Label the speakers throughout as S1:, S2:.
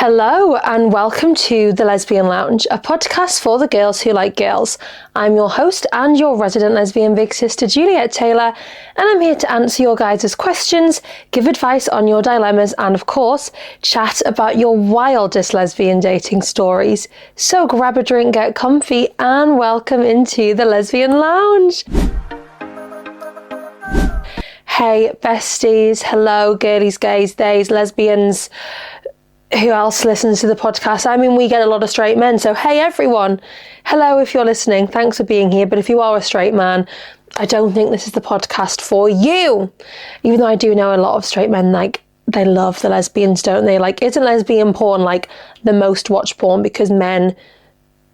S1: Hello and welcome to the Lesbian Lounge, a podcast for the girls who like girls. I'm your host and your resident lesbian big sister, Juliet Taylor, and I'm here to answer your guys' questions, give advice on your dilemmas, and of course, chat about your wildest lesbian dating stories. So grab a drink, get comfy, and welcome into the Lesbian Lounge. Hey besties, hello girlies, gays, theys, lesbians. Who else listens to the podcast? I mean, we get a lot of straight men, so hey everyone. Hello if you're listening, thanks for being here, but if you are a straight man, I don't think this is the podcast for you. Even though I do know a lot of straight men, like, they love the lesbians, don't they? Like, isn't lesbian porn like the most watched porn because men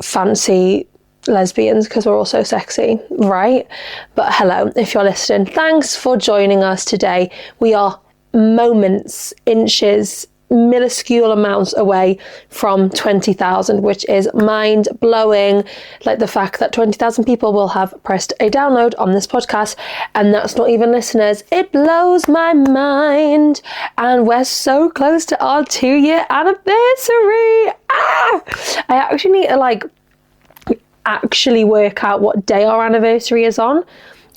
S1: fancy lesbians because we're all so sexy, right? But hello, if you're listening, thanks for joining us today. We are moments, inches, minuscule amounts away from 20,000, which is mind-blowing. Like the fact that 20,000 people will have pressed a download on this podcast, and that's not even listeners. It blows my mind, and we're so close to our 2-year anniversary. I actually need to actually work out what day our anniversary is on.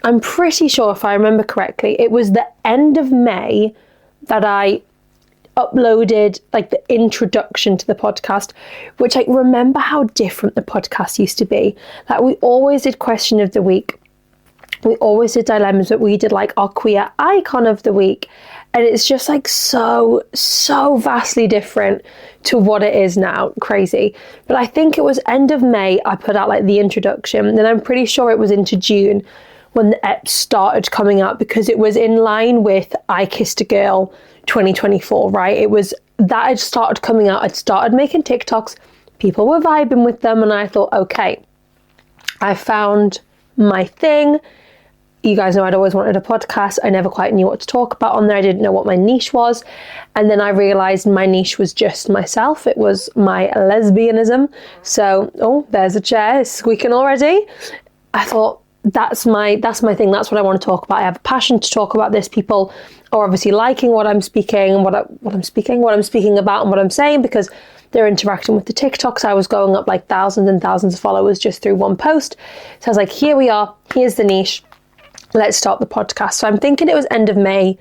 S1: I'm pretty sure, if I remember correctly, it was the end of May that I uploaded the introduction to the podcast, which I remember how different the podcast used to be. Like, we always did question of the week, we always did dilemmas, but we did our queer icon of the week, and it's just so vastly different to what it is now. Crazy. But I think it was end of May I put out the introduction, then I'm pretty sure it was into June when the ep started coming out, because it was in line with I Kissed a Girl 2024, right? It was that had started coming out. I'd started making TikToks, people were vibing with them, and I thought, okay, I found my thing. You guys know I'd always wanted a podcast. I never quite knew what to talk about on there. I didn't know what my niche was. And then I realized my niche was just myself. It was my lesbianism. So, oh, there's a chair, it's squeaking already. I thought, that's my thing. That's what I want to talk about. I have a passion to talk about this. People are obviously liking what I'm speaking and what I'm speaking about and what I'm saying, because they're interacting with the TikToks. I was going up thousands and thousands of followers just through one post. So I was like, here we are. Here's the niche. Let's start the podcast. So I'm thinking it was end of May,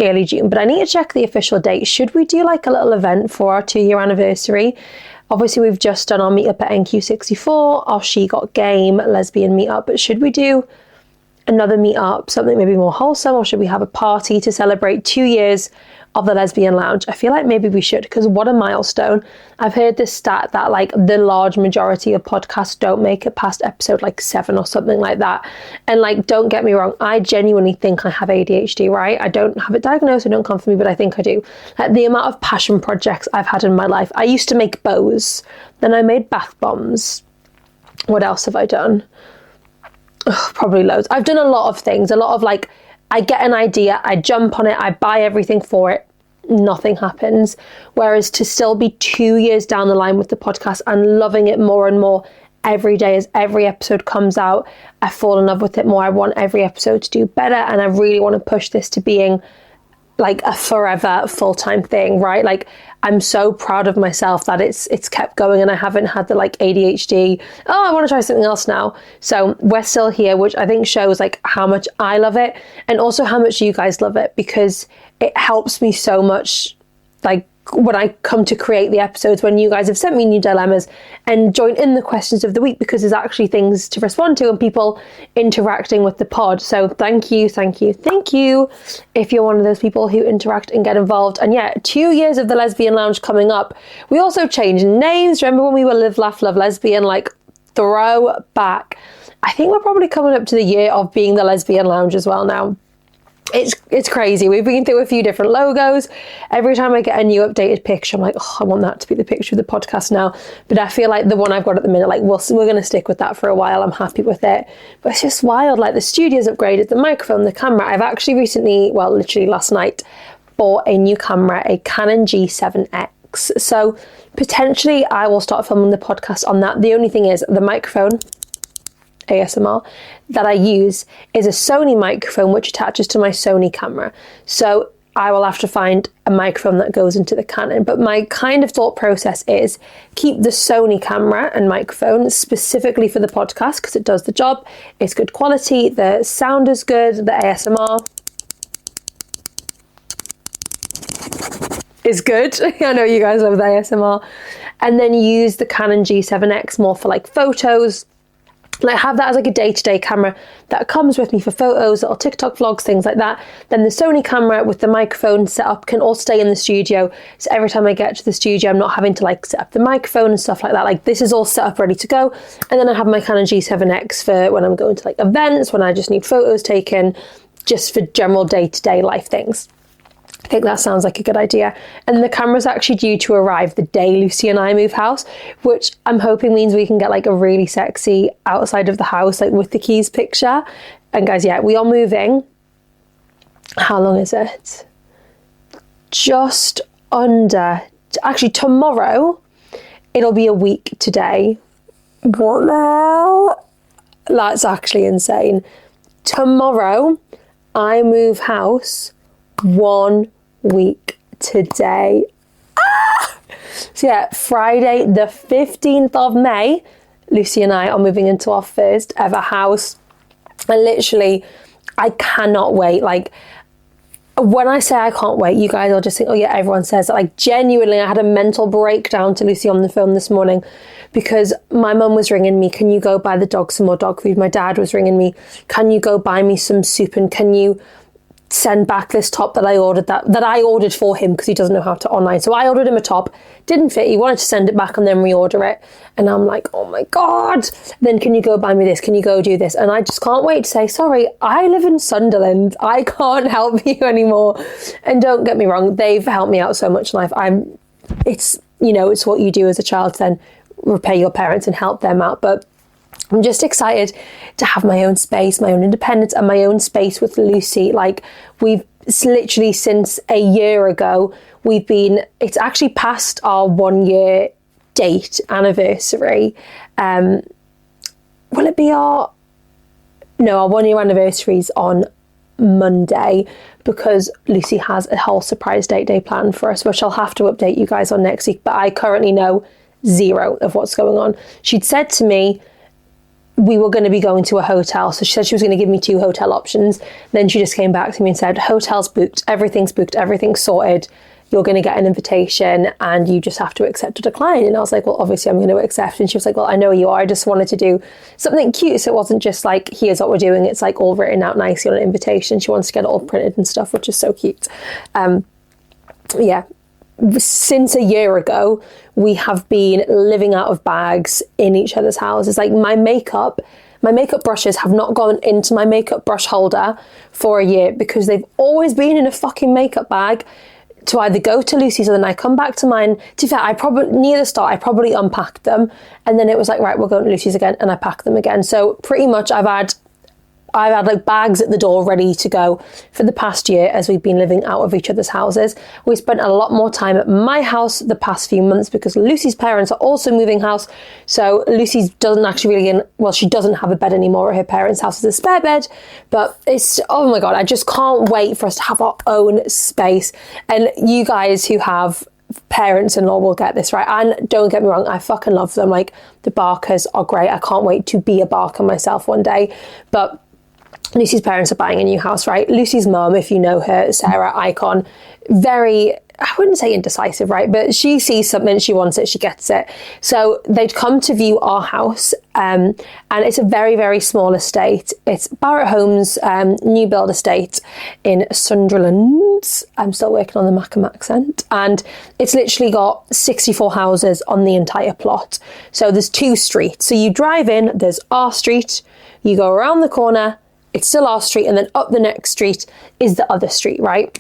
S1: early June, but I need to check the official date. Should we do a little event for our 2-year anniversary? Obviously, we've just done our meetup at NQ64, our She Got Game lesbian meetup, but should we do another meetup, something maybe more wholesome, or should we have a party to celebrate 2 years of the Lesbian Lounge? I feel like maybe we should, because what a milestone. I've heard this stat that the large majority of podcasts don't make it past episode 7 or something like that. And don't get me wrong, I genuinely think I have ADHD, right? I don't have it diagnosed, it don't come from me, but I think I do. The amount of passion projects I've had in my life. I used to make bows, then I made bath bombs. What else have I done? Probably loads. I've done a lot of things, a lot of I get an idea, I jump on it, I buy everything for it, nothing happens. Whereas to still be 2 years down the line with the podcast and loving it more and more every day as every episode comes out, I fall in love with it more. I want every episode to do better, and I really want to push this to being a forever full-time thing, right? I'm so proud of myself that it's kept going, and I haven't had the ADHD, oh, I want to try something else now. So we're still here, which I think shows how much I love it, and also how much you guys love it, because it helps me so much when I come to create the episodes, when you guys have sent me new dilemmas and join in the questions of the week, because there's actually things to respond to and people interacting with the pod. So thank you if you're one of those people who interact and get involved. And yeah, 2 years of the Lesbian Lounge coming up. We also changed names. Remember when we were Live, Laugh, Love Lesbian? Throwback. I think we're probably coming up to the year of being the Lesbian Lounge as well now. It's crazy. We've been through a few different logos. Every time I get a new updated picture, I'm like, oh, I want that to be the picture of the podcast now. But I feel like the one I've got at the minute, we're going to stick with that for a while. I'm happy with it. But it's just wild. The studio's upgraded, the microphone, the camera. I've actually recently, literally last night, bought a new camera, a Canon G7X. So potentially I will start filming the podcast on that. The only thing is the microphone, ASMR, that I use is a Sony microphone which attaches to my Sony camera. So I will have to find a microphone that goes into the Canon. But my kind of thought process is keep the Sony camera and microphone specifically for the podcast because it does the job. It's good quality. The sound is good. The ASMR is good. I know you guys love the ASMR. And then use the Canon G7X more for like photos. Like have that as like a day-to-day camera that comes with me for photos, little TikTok vlogs, things like that. Then the Sony camera with the microphone set up can all stay in the studio. So every time I get to the studio, I'm not having to like set up the microphone and stuff like that. Like this is all set up, ready to go. And then I have my Canon G7X for when I'm going to like events, when I just need photos taken, just for general day-to-day life things. I think that sounds like a good idea. And the camera's actually due to arrive the day Lucy and I move house, which I'm hoping means we can get like a really sexy outside of the house, like with the keys picture. And guys, yeah, we are moving. How long is it? Just under, actually tomorrow, it'll be a week today. What the hell? That's actually insane. Tomorrow, I move house 1 week today. So yeah, Friday the 15th of May, Lucy and I are moving into our first ever house. And literally, I cannot wait. Like, when I say I can't wait, you guys will just think, oh yeah, everyone says that. Like, genuinely, I had a mental breakdown to Lucy on the phone this morning because my mum was ringing me, can you go buy the dog some more dog food? My dad was ringing me, can you go buy me some soup, and can you send back this top that I ordered that I ordered for him because he doesn't know how to online. So I ordered him a top, didn't fit, he wanted to send it back and then reorder it. And I'm like, oh my God, then can you go buy me this? Can you go do this? And I just can't wait to say, sorry, I live in Sunderland. I can't help you anymore. And don't get me wrong, they've helped me out so much in life. It's what you do as a child to then repay your parents and help them out. But I'm just excited to have my own space, my own independence, and my own space with Lucy. Like, we've literally since a year ago, it's actually past our 1 year date anniversary. Will it be our 1 year anniversary's on Monday because Lucy has a whole surprise date day planned for us, which I'll have to update you guys on next week. But I currently know zero of what's going on. She'd said to me, we were going to be going to a hotel. So she said she was going to give me 2 hotel options. Then she just came back to me and said, hotel's booked, everything's sorted. You're going to get an invitation and you just have to accept or decline. And I was like, well, obviously I'm going to accept. And she was like, well, I know you are. I just wanted to do something cute. So it wasn't just like, here's what we're doing. It's like all written out nicely on an invitation. She wants to get it all printed and stuff, which is so cute. Yeah. Since a year ago, we have been living out of bags in each other's houses. Like my makeup brushes have not gone into my makeup brush holder for a year because they've always been in a fucking makeup bag to either go to Lucy's or then I come back to mine. To be fair, near the start, I probably unpacked them and then it was like, right, we're going to Lucy's again, and I packed them again. So pretty much I've had like bags at the door ready to go for the past year as we've been living out of each other's houses. We spent a lot more time at my house the past few months because Lucy's parents are also moving house. So Lucy doesn't actually she doesn't have a bed anymore at her parents' house as a spare bed. But it's, oh my God, I just can't wait for us to have our own space. And you guys who have parents-in-law will get this, right? And don't get me wrong, I fucking love them. Like, the Barkers are great. I can't wait to be a Barker myself one day. But Lucy's parents are buying a new house, right? Lucy's mum, if you know her, Sarah Icon, very, I wouldn't say indecisive, right? But she sees something, she wants it, she gets it. So they'd come to view our house, and it's a very, very small estate. It's Barrett Homes, new build estate in Sunderland. I'm still working on the Mackham accent. And it's literally got 64 houses on the entire plot. So there's 2 streets. So you drive in, there's our street, you go around the corner, it's still our street, and then up the next street is the other street, right?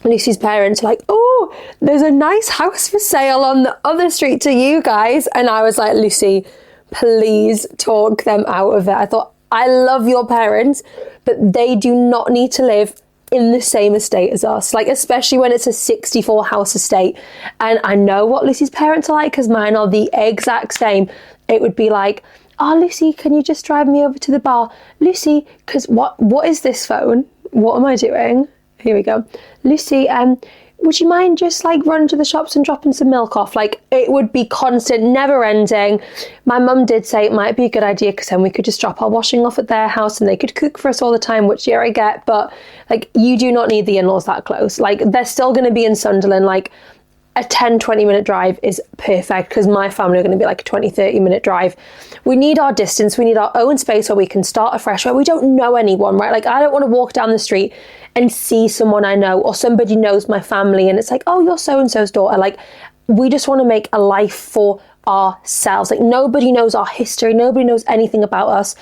S1: Lucy's parents are like, oh, there's a nice house for sale on the other street to you guys. And I was like, Lucy, please talk them out of it. I thought, I love your parents, but they do not need to live in the same estate as us, like especially when it's a 64 house estate. And I know what Lucy's parents are like because mine are the exact same. It would be like, oh, Lucy, can you just drive me over to the bar? Lucy, because what is this phone? What am I doing? Here we go. Lucy, would you mind just like running to the shops and dropping some milk off? Like, it would be constant, never ending. My mum did say it might be a good idea because then we could just drop our washing off at their house and they could cook for us all the time, which, yeah, I get. But like, you do not need the in-laws that close. Like, they're still going to be in Sunderland. Like, a 10-20 minute drive is perfect because my family are going to be like a 20-30 minute drive. We need our distance. We need our own space where we can start afresh, where we don't know anyone, right? Like, I don't want to walk down the street and see someone I know or somebody knows my family and it's like, oh, you're so-and-so's daughter. Like, we just want to make a life for ourselves. Like, nobody knows our history. Nobody knows anything about us.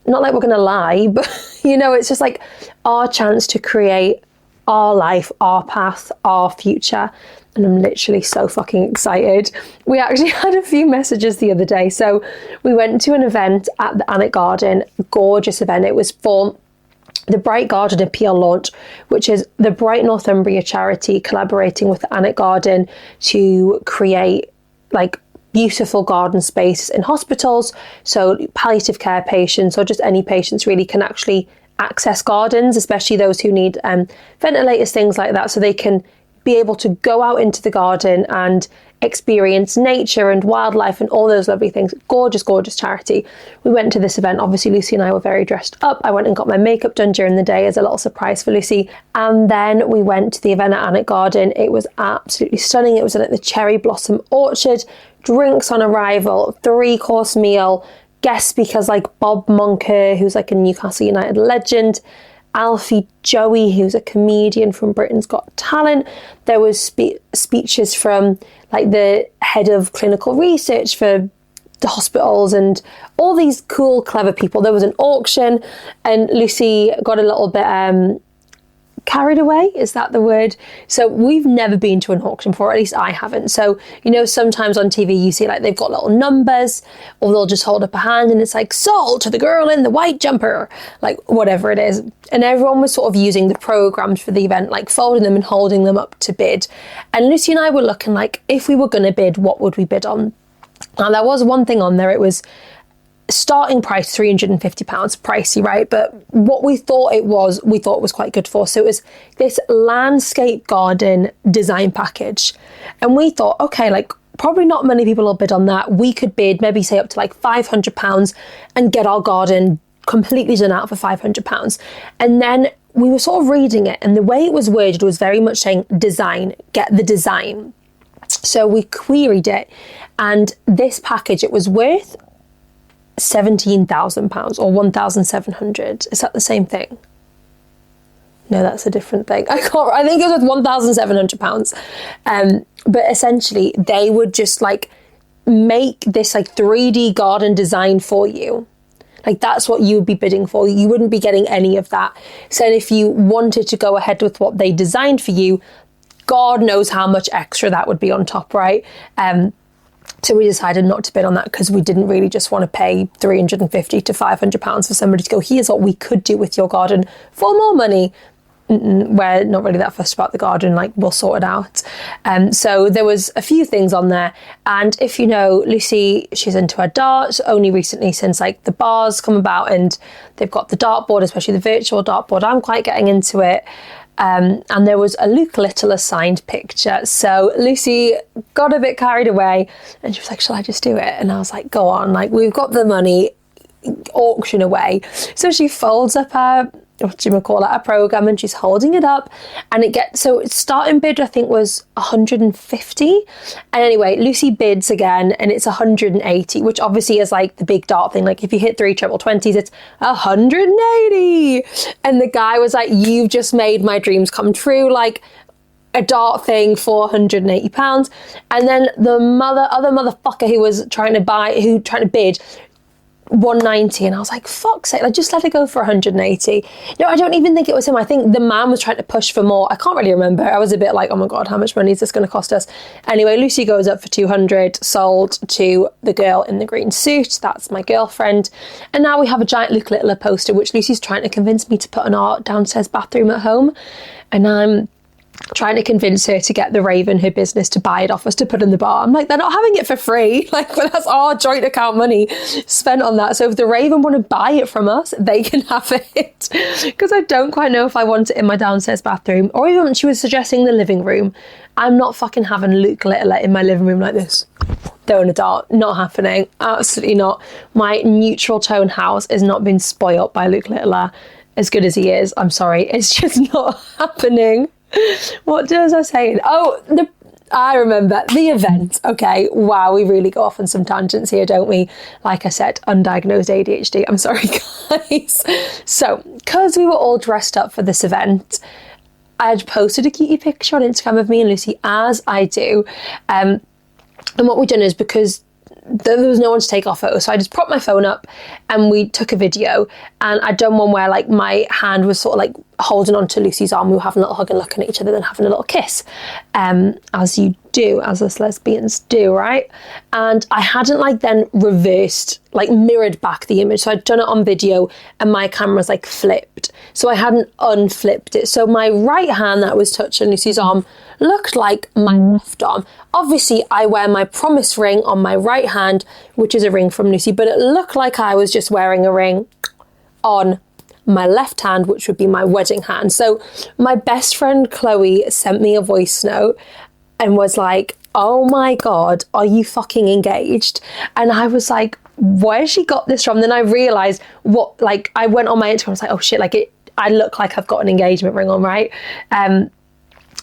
S1: Not like we're going to lie, but, you know, it's just like our chance to create our life, our path, our future. And I'm literally so fucking excited. We actually had a few messages the other day. So we went to an event at the Annick Garden, gorgeous event. It was for the Bright Garden Appeal launch, which is the Bright Northumbria charity collaborating with the Annick Garden to create like beautiful garden spaces in hospitals. So palliative care patients or just any patients really can actually access gardens, especially those who need ventilators, things like that, so they can be able to go out into the garden and experience nature and wildlife and all those lovely things. Gorgeous, gorgeous charity. We went to this event. Obviously, Lucy and I were very dressed up. I went and got my makeup done during the day as a little surprise for Lucy. And then we went to the event at Annick Garden. It was absolutely stunning. It was at the Cherry Blossom Orchard. Drinks on arrival, 3-course meal. Guest speakers like Bob Moncur, who's like a Newcastle United legend. Alfie Joey, who's a comedian from Britain's Got Talent. There was speeches from like the head of clinical research for the hospitals and all these cool, clever people. There was an auction and Lucy got a little bit carried away, is that the word? So we've never been to an auction before, at least I haven't. So, you know, sometimes on TV you see like they've got little numbers or they'll just hold up a hand and it's like, sold to the girl in the white jumper, like whatever it is. And everyone was sort of using the programs for the event, like folding them and holding them up to bid. And Lucy and I were looking like, if we were going to bid, what would we bid on? Now there was one thing on there, it was starting price £350, pricey, right? But what we thought it was quite good for. So it was this landscape garden design package. And we thought, okay, like probably not many people will bid on that. We could bid maybe say up to like £500 and get our garden completely done out for £500. And then we were sort of reading it and the way it was worded was very much saying design, get the design. So we queried it and this package, it was worth £17,000 or 1,700. Is that the same thing? No, that's a different thing. I think it was worth £1,700. But essentially they would just like make this like 3D garden design for you. Like that's what you would be bidding for. You wouldn't be getting any of that. So if you wanted to go ahead with what they designed for you, God knows how much extra that would be on top, right? So we decided not to bid on that because we didn't really just want to pay £350 to £500 for somebody to go, here's what we could do with your garden for more money. We're not really that fussed about the garden, like we'll sort it out. So there was a few things on there. And if you know, Lucy, she's into her darts only recently since like the bars come about and they've got the dartboard, especially the virtual dartboard. I'm quite getting into it. And there was a Luke Little signed picture. So Lucy got a bit carried away and she was like, shall I just do it? And I was like, go on, like we've got the money, auction away. So she folds up her, her program and she's holding it up and it gets, so its starting bid I think was 150. And anyway, Lucy bids again and it's 180, which obviously is like the big dart thing. Like if you hit 3 triple 20s, it's 180. And the guy was like, you've just made my dreams come true. Like a dart thing for £180. And then the other motherfucker who was trying to bid 190, and I was like, fuck's sake, like just let it go for 180. No, I don't even think it was him. I think the man was trying to push for more. I can't really remember. I was a bit like, oh my god, how much money is this going to cost us? Anyway, Lucy goes up for 200, sold to the girl in the green suit. That's my girlfriend. And now we have a giant Luke Littler poster, which Lucy's trying to convince me to put in our downstairs bathroom at home. And I'm trying to convince her to get the Raven, her business, to buy it off us to put in the bar. I'm like, they're not having it for free. Like, but that's our joint account money spent on that. So if the Raven want to buy it from us, they can have it. Because I don't quite know if I want it in my downstairs bathroom, or even when she was suggesting the living room. I'm not fucking having Luke Littler in my living room like this, throwing a dart. Not happening. Absolutely not. My neutral tone house is not being spoilt by Luke Littler, as good as he is. I'm sorry. It's just not happening. What was I saying? Oh, I remember the event. Okay, wow, we really go off on some tangents here, don't we? Like I said, undiagnosed ADHD. I'm sorry, guys. So, because we were all dressed up for this event, I had posted a cutie picture on Instagram of me and Lucy, as I do. And what we've done is, because there was no one to take our photo, so I just propped my phone up and we took a video, and I'd done one where like my hand was sort of like holding onto Lucy's arm. We were having a little hug and looking at each other, then having a little kiss, as you do, as us lesbians do, right? And I hadn't like then reversed, like mirrored back the image, so I'd done it on video and my camera's like flipped, so I hadn't unflipped it, so my right hand that was touching Lucy's arm looked like my left arm. Obviously I wear my promise ring on my right hand, which is a ring from Lucy, but it looked like I was just wearing a ring on my left hand, which would be my wedding hand. So my best friend Chloe sent me a voice note and was like, oh my God, are you fucking engaged? And I was like, where she got this from? Then I realized what, like, I went on my Instagram, I was like, oh shit, like I look like I've got an engagement ring on, right?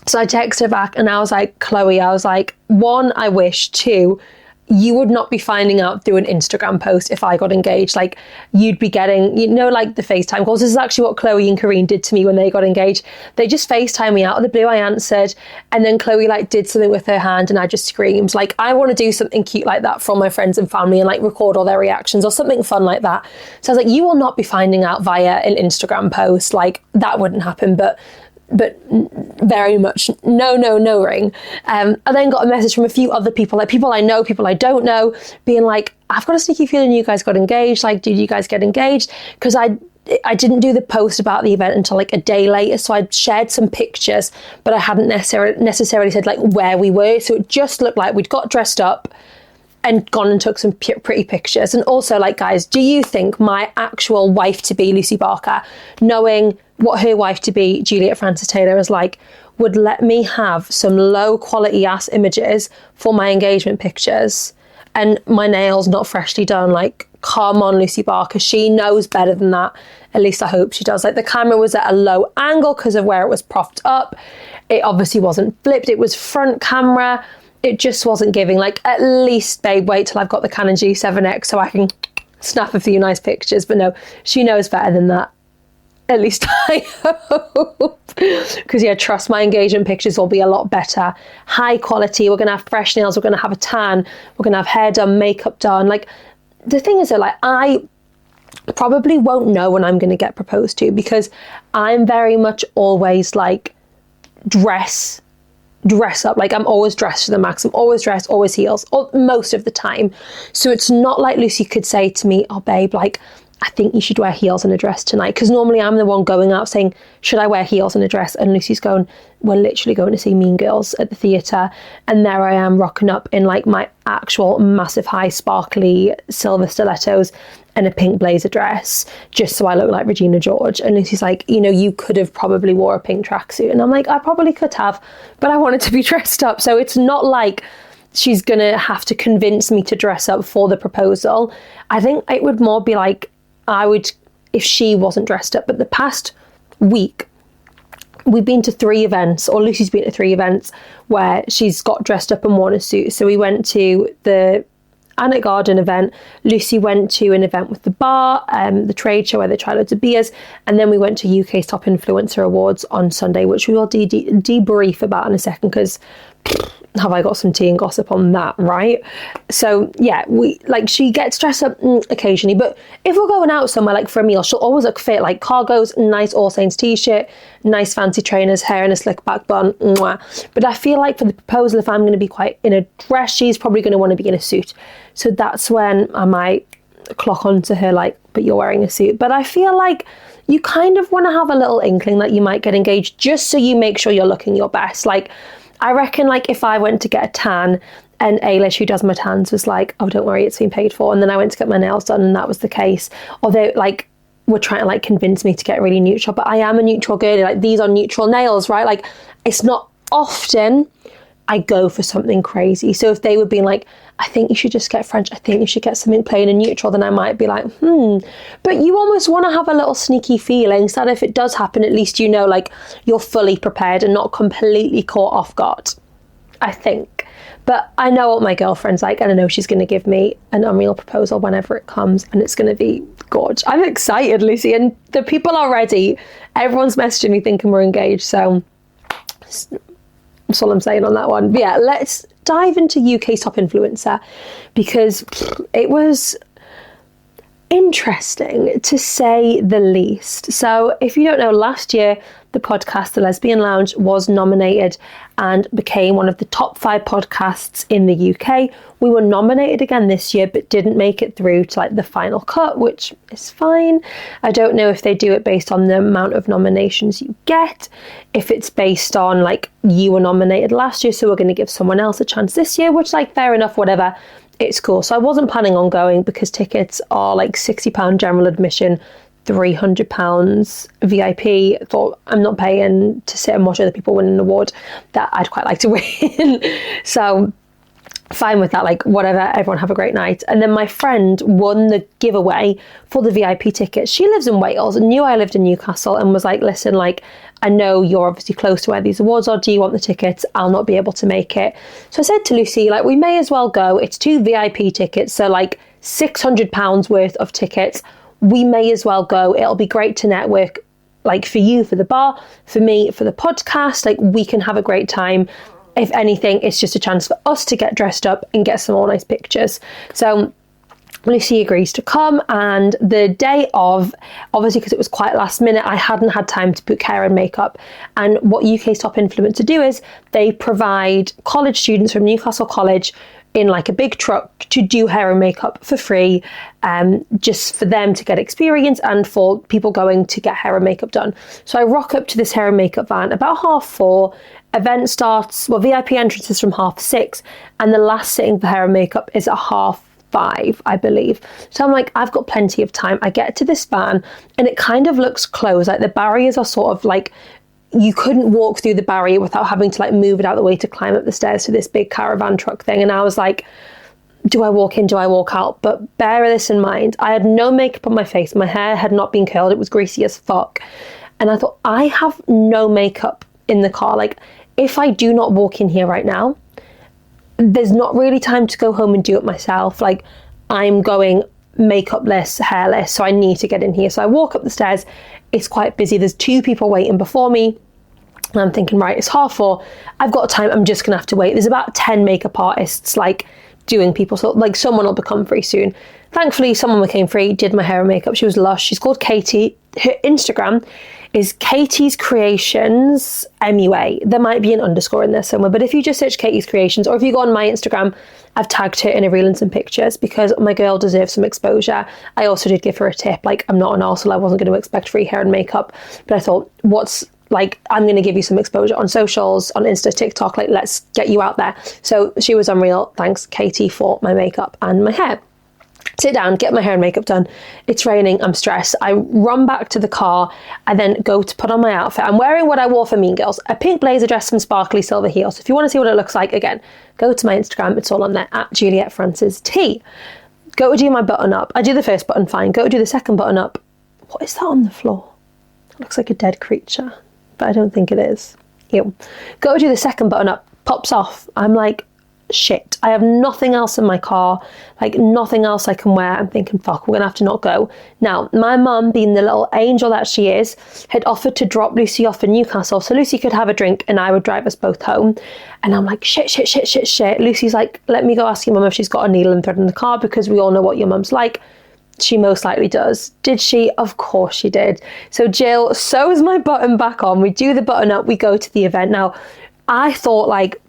S1: So I texted her back and I was like, Chloe, I was like, one, I wish. Two, you would not be finding out through an Instagram post if I got engaged. Like, you'd be getting, you know, like the FaceTime calls. This is actually what Chloe and Kareen did to me when they got engaged. They just FaceTime me out of the blue. I answered, and then Chloe like did something with her hand and I just screamed. Like, I want to do something cute like that for all my friends and family and like record all their reactions or something fun like that. So I was like, you will not be finding out via an Instagram post. Like, that wouldn't happen. But very much no ring. I then got a message from a few other people, like people I know, people I don't know, being like, I've got a sneaky feeling you guys got engaged. Like, did you guys get engaged? Because I didn't do the post about the event until like a day later, so I'd shared some pictures, but I hadn't necessarily said like where we were, so it just looked like we'd got dressed up and gone and took some pretty pictures. And also, like, guys, do you think my actual wife-to-be, Lucy Barker, knowing what her wife-to-be, Juliet Francis Taylor, is like, would let me have some low-quality ass images for my engagement pictures and my nails not freshly done? Like, come on, Lucy Barker. She knows better than that. At least I hope she does. Like, the camera was at a low angle because of where it was propped up. It obviously wasn't flipped. It was front camera. It just wasn't giving. Like, at least, babe, wait till I've got the Canon G7X so I can snap a few nice pictures. But no, she knows better than that. At least I hope. Because, yeah, trust, my engagement pictures will be a lot better. High quality. We're going to have fresh nails. We're going to have a tan. We're going to have hair done, makeup done. Like, the thing is that, like, I probably won't know when I'm going to get proposed to, because I'm very much always, like, dress up. Like, I'm always dressed to the max. I'm always dressed, always heels, most of the time. So it's not like Lucy could say to me, oh babe, like, I think you should wear heels and a dress tonight. Because normally I'm the one going out saying, should I wear heels and a dress? And Lucy's going, we're literally going to see Mean Girls at the theatre. And there I am rocking up in like my actual massive high sparkly silver stilettos and a pink blazer dress, just so I look like Regina George. And Lucy's like, you know, you could have probably wore a pink tracksuit. And I'm like, I probably could have, but I wanted to be dressed up. So it's not like she's going to have to convince me to dress up for the proposal. I think it would more be like, I would, if she wasn't dressed up. But the past week, we've been to 3 events, or Lucy's been to 3 events where she's got dressed up and worn a suit. So we went to the Annet Garden event. Lucy went to an event with the bar, the trade show where they try loads of beers. And then we went to UK's Top Influencer Awards on Sunday, which we will debrief about in a second, because have I got some tea and gossip on that, right? So yeah, she gets dressed up occasionally, but if we're going out somewhere like for a meal, she'll always look fit, like cargos, nice All Saints t-shirt, nice fancy trainers, hair in a slick back bun. Mwah. But I feel like for the proposal, if I'm going to be quite in a dress, she's probably going to want to be in a suit. So that's when I might clock onto her, like, but you're wearing a suit. But I feel like you kind of want to have a little inkling that you might get engaged, just so you make sure you're looking your best. Like, I reckon, like, if I went to get a tan and Ailish, who does my tans, was like, oh, don't worry, it's been paid for. And then I went to get my nails done and that was the case. Although, like, were trying to, like, convince me to get really neutral. But I am a neutral girly. Like, these are neutral nails, right? Like, it's not often I go for something crazy. So if they would be like, I think you should just get French, I think you should get something plain and neutral, then I might be like, But you almost want to have a little sneaky feeling so that if it does happen, at least you know, like, you're fully prepared and not completely caught off guard, I think. But I know what my girlfriend's like, and I know she's going to give me an unreal proposal whenever it comes, and it's going to be gorgeous. I'm excited, Lucy, and the people are ready. Everyone's messaging me thinking we're engaged, so that's all I'm saying on that one. But yeah, let's dive into UK's top influencer, because it was interesting, to say the least. So if you don't know, last year the podcast The Lesbian Lounge was nominated and became one of the top 5 podcasts in the UK. We were nominated again this year but didn't make it through to, like, the final cut, which is fine. I don't know if they do it based on the amount of nominations you get, if it's based on, like, you were nominated last year so we're going to give someone else a chance this year, which, like, fair enough, whatever. It's cool. So I wasn't planning on going because tickets are like £60 general admission, £300 VIP. Thought, I'm not paying to sit and watch other people win an award that I'd quite like to win. So fine with that, like, whatever, everyone have a great night. And then my friend won the giveaway for the VIP tickets. She lives in Wales and knew I lived in Newcastle and was like, listen, like, I know you're obviously close to where these awards are. Do you want the tickets? I'll not be able to make it. So I said to Lucy, like, we may as well go. It's 2 VIP tickets, so like £600 worth of tickets. We may as well go. It'll be great to network, like, for you, for the bar, for me, for the podcast. Like, we can have a great time. If anything, it's just a chance for us to get dressed up and get some more nice pictures. So Lucy agrees to come, and the day of, obviously because it was quite last minute, I hadn't had time to book hair and makeup. And what UK's top influencer do is they provide college students from Newcastle College in, like, a big truck to do hair and makeup for free, just for them to get experience and for people going to get hair and makeup done. So I rock up to this hair and makeup van about 4:30. Event starts, well, VIP entrance is from 6:30, and the last sitting for hair and makeup is at 5:30, I believe. So I'm like, I've got plenty of time. I get to this van and it kind of looks closed. Like, the barriers are sort of like, you couldn't walk through the barrier without having to, like, move it out of the way to climb up the stairs to this big caravan truck thing. And I was like, do I walk in? Do I walk out? But bear this in mind, I had no makeup on my face. My hair had not been curled. It was greasy as fuck. And I thought, I have no makeup in the car. Like, if I do not walk in here right now, there's not really time to go home and do it myself. Like, I'm going makeupless, hairless, so I need to get in here. So I walk up the stairs. It's quite busy. There's 2 people waiting before me. And I'm thinking, right, it's 4:30. I've got time. I'm just going to have to wait. There's about 10 makeup artists, like, doing people. So, like, someone will become free soon. Thankfully, someone became free, did my hair and makeup. She was lush. She's called Katie. Her Instagram is Katie's Creations MUA. There might be an underscore in there somewhere, but if you just search Katie's Creations, or if you go on my Instagram, I've tagged her in a reel and some pictures because my girl deserves some exposure. I also did give her a tip. Like, I'm not an arsehole. I wasn't going to expect free hair and makeup, but I thought, I'm going to give you some exposure on socials, on Insta, TikTok, like, let's get you out there. So she was unreal. Thanks, Katie, for my makeup and my hair. Sit down, get my hair and makeup done. It's raining, I'm stressed. I run back to the car. I then go to put on my outfit. I'm wearing what I wore for Mean Girls, a pink blazer dress, some sparkly silver heels. If you want to see what it looks like, again, go to my Instagram. It's all on there, at Juliet Francis T. Go to do my button up. I do the first button fine. Go to do the second button up. What is that on the floor? It looks like a dead creature, but I don't think it is. Ew. Go to do the second button up. Pops off. I'm like, shit, I have nothing else in my car, like, nothing else I can wear. I'm thinking, fuck, we're gonna have to not go. Now, my mum, being the little angel that she is, had offered to drop Lucy off in Newcastle so Lucy could have a drink and I would drive us both home. And I'm like, shit. Lucy's like, let me go ask your mum if she's got a needle and thread in the car, because we all know what your mum's like. She most likely does. Did she? Of course she did. So Jill sews my button back on. We do the button up. We go to the event. Now, I thought, like,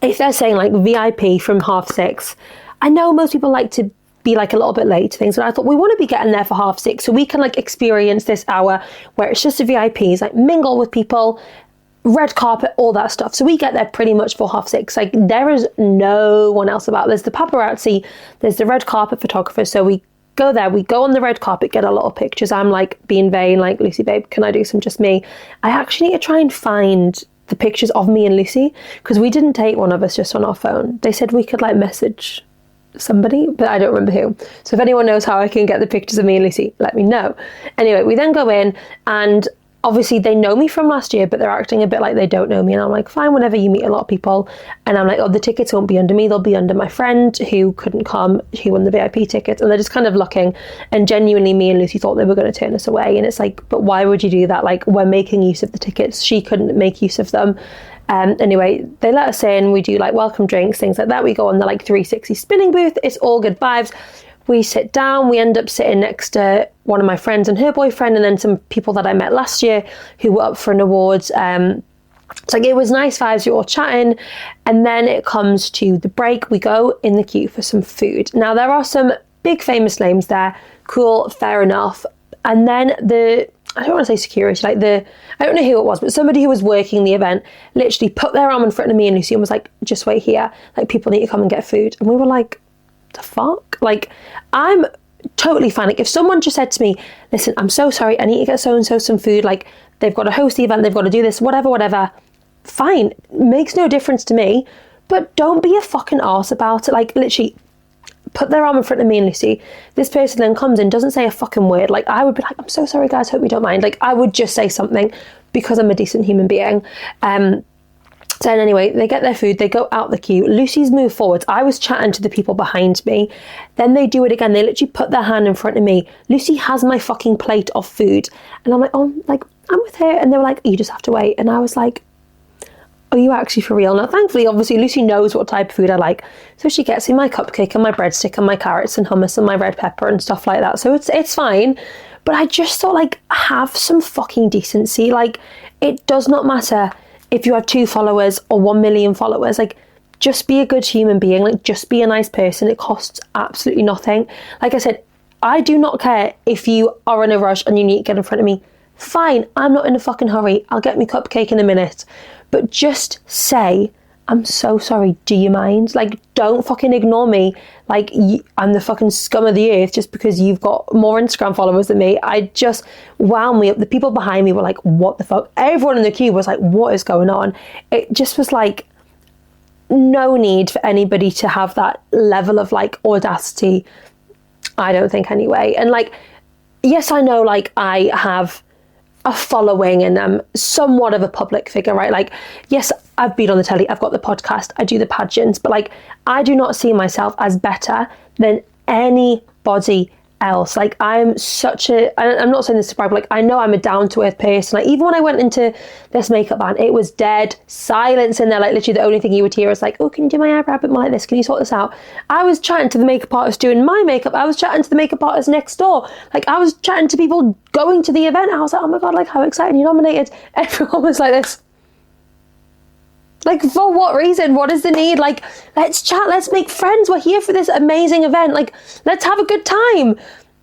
S1: if they're saying, like, VIP from 6:30, I know most people like to be like a little bit late to things. But I thought we want to be getting there for 6:30 so we can like experience this hour where it's just the VIPs, like mingle with people, red carpet, all that stuff. So we get there pretty much for 6:30. Like there is no one else about. There's the paparazzi, there's the red carpet photographers. So we go there, we go on the red carpet, get a lot of pictures. I'm like being vain, like, Lucy babe, can I do some just me? I actually need to try and find the pictures of me and Lucy, because we didn't take one of us just on our phone. They said we could like message somebody, but I don't remember who. So if anyone knows how I can get the pictures of me and Lucy, let me know. Anyway, we then go in, and obviously they know me from last year, but they're acting a bit like they don't know me. And I'm like, fine, whenever you meet a lot of people. And I'm like, oh, the tickets won't be under me. They'll be under my friend who couldn't come, who won the VIP tickets. And they're just kind of looking. And genuinely, me and Lucy thought they were going to turn us away. And it's like, but why would you do that? Like, we're making use of the tickets. She couldn't make use of them. Anyway, they let us in. We do like welcome drinks, things like that. We go on the like 360 spinning booth. It's all good vibes. We sit down, we end up sitting next to one of my friends and her boyfriend, and then some people that I met last year who were up for an awards. So like, it was nice vibes, we were all chatting, and then it comes to the break. We go in the queue for some food. Now there are some big famous names there, cool, fair enough. And then I don't want to say security, like I don't know who it was, but somebody who was working the event literally put their arm in front of me and Lucy and was like, just wait here, like people need to come and get food. And we were like, the fuck? Like, I'm totally fine. Like, if someone just said to me, listen, I'm so sorry, I need to get so-and-so some food, like they've got to host the event, they've got to do this, whatever, fine, makes no difference to me. But don't be a fucking arse about it. Like, literally put their arm in front of me and Lucy. This person then comes in, doesn't say a fucking word. Like, I would be like, I'm so sorry guys, hope you don't mind. Like, I would just say something because I'm a decent human being. So anyway, they get their food, they go out the queue. Lucy's moved forwards. I was chatting to the people behind me. Then they do it again. They literally put their hand in front of me. Lucy has my fucking plate of food. And I'm like, oh, like, I'm with her. And they were like, you just have to wait. And I was like, are you actually for real? Now, thankfully, obviously, Lucy knows what type of food I like. So she gets me my cupcake and my breadstick and my carrots and hummus and my red pepper and stuff like that. So it's fine. But I just thought, like, have some fucking decency. Like, it does not matter if you have 2 followers or 1 million followers. Like, just be a good human being. Like, just be a nice person. It costs absolutely nothing. Like I said, I do not care if you are in a rush and you need to get in front of me. Fine, I'm not in a fucking hurry. I'll get me cupcake in a minute. But just say, I'm so sorry, do you mind? Like, don't fucking ignore me. Like, I'm the fucking scum of the earth just because you've got more Instagram followers than me. I just wound me up. The people behind me were like, what the fuck? Everyone in the queue was like, what is going on? It just was like, no need for anybody to have that level of like audacity. I don't think anyway. And like, yes, I know, like, I have a following and I'm somewhat of a public figure, right? Like, yes, I've been on the telly, I've got the podcast, I do the pageants, but like, I do not see myself as better than anybody else. Like, I'm not saying this to brag, but like, I know I'm a down-to-earth person. Like, even when I went into this makeup band, it was dead silence in there. Like, literally the only thing you would hear is like, oh, can you do my eyebrow a bit more like this? Can you sort this out? I was chatting to the makeup artist doing my makeup. I was chatting to the makeup artist next door. Like, I was chatting to people going to the event. I was like, oh my God, like, how exciting, you're nominated. Everyone was like this. Like, for what reason? What is the need? Like, let's chat, let's make friends. We're here for this amazing event. Like, let's have a good time.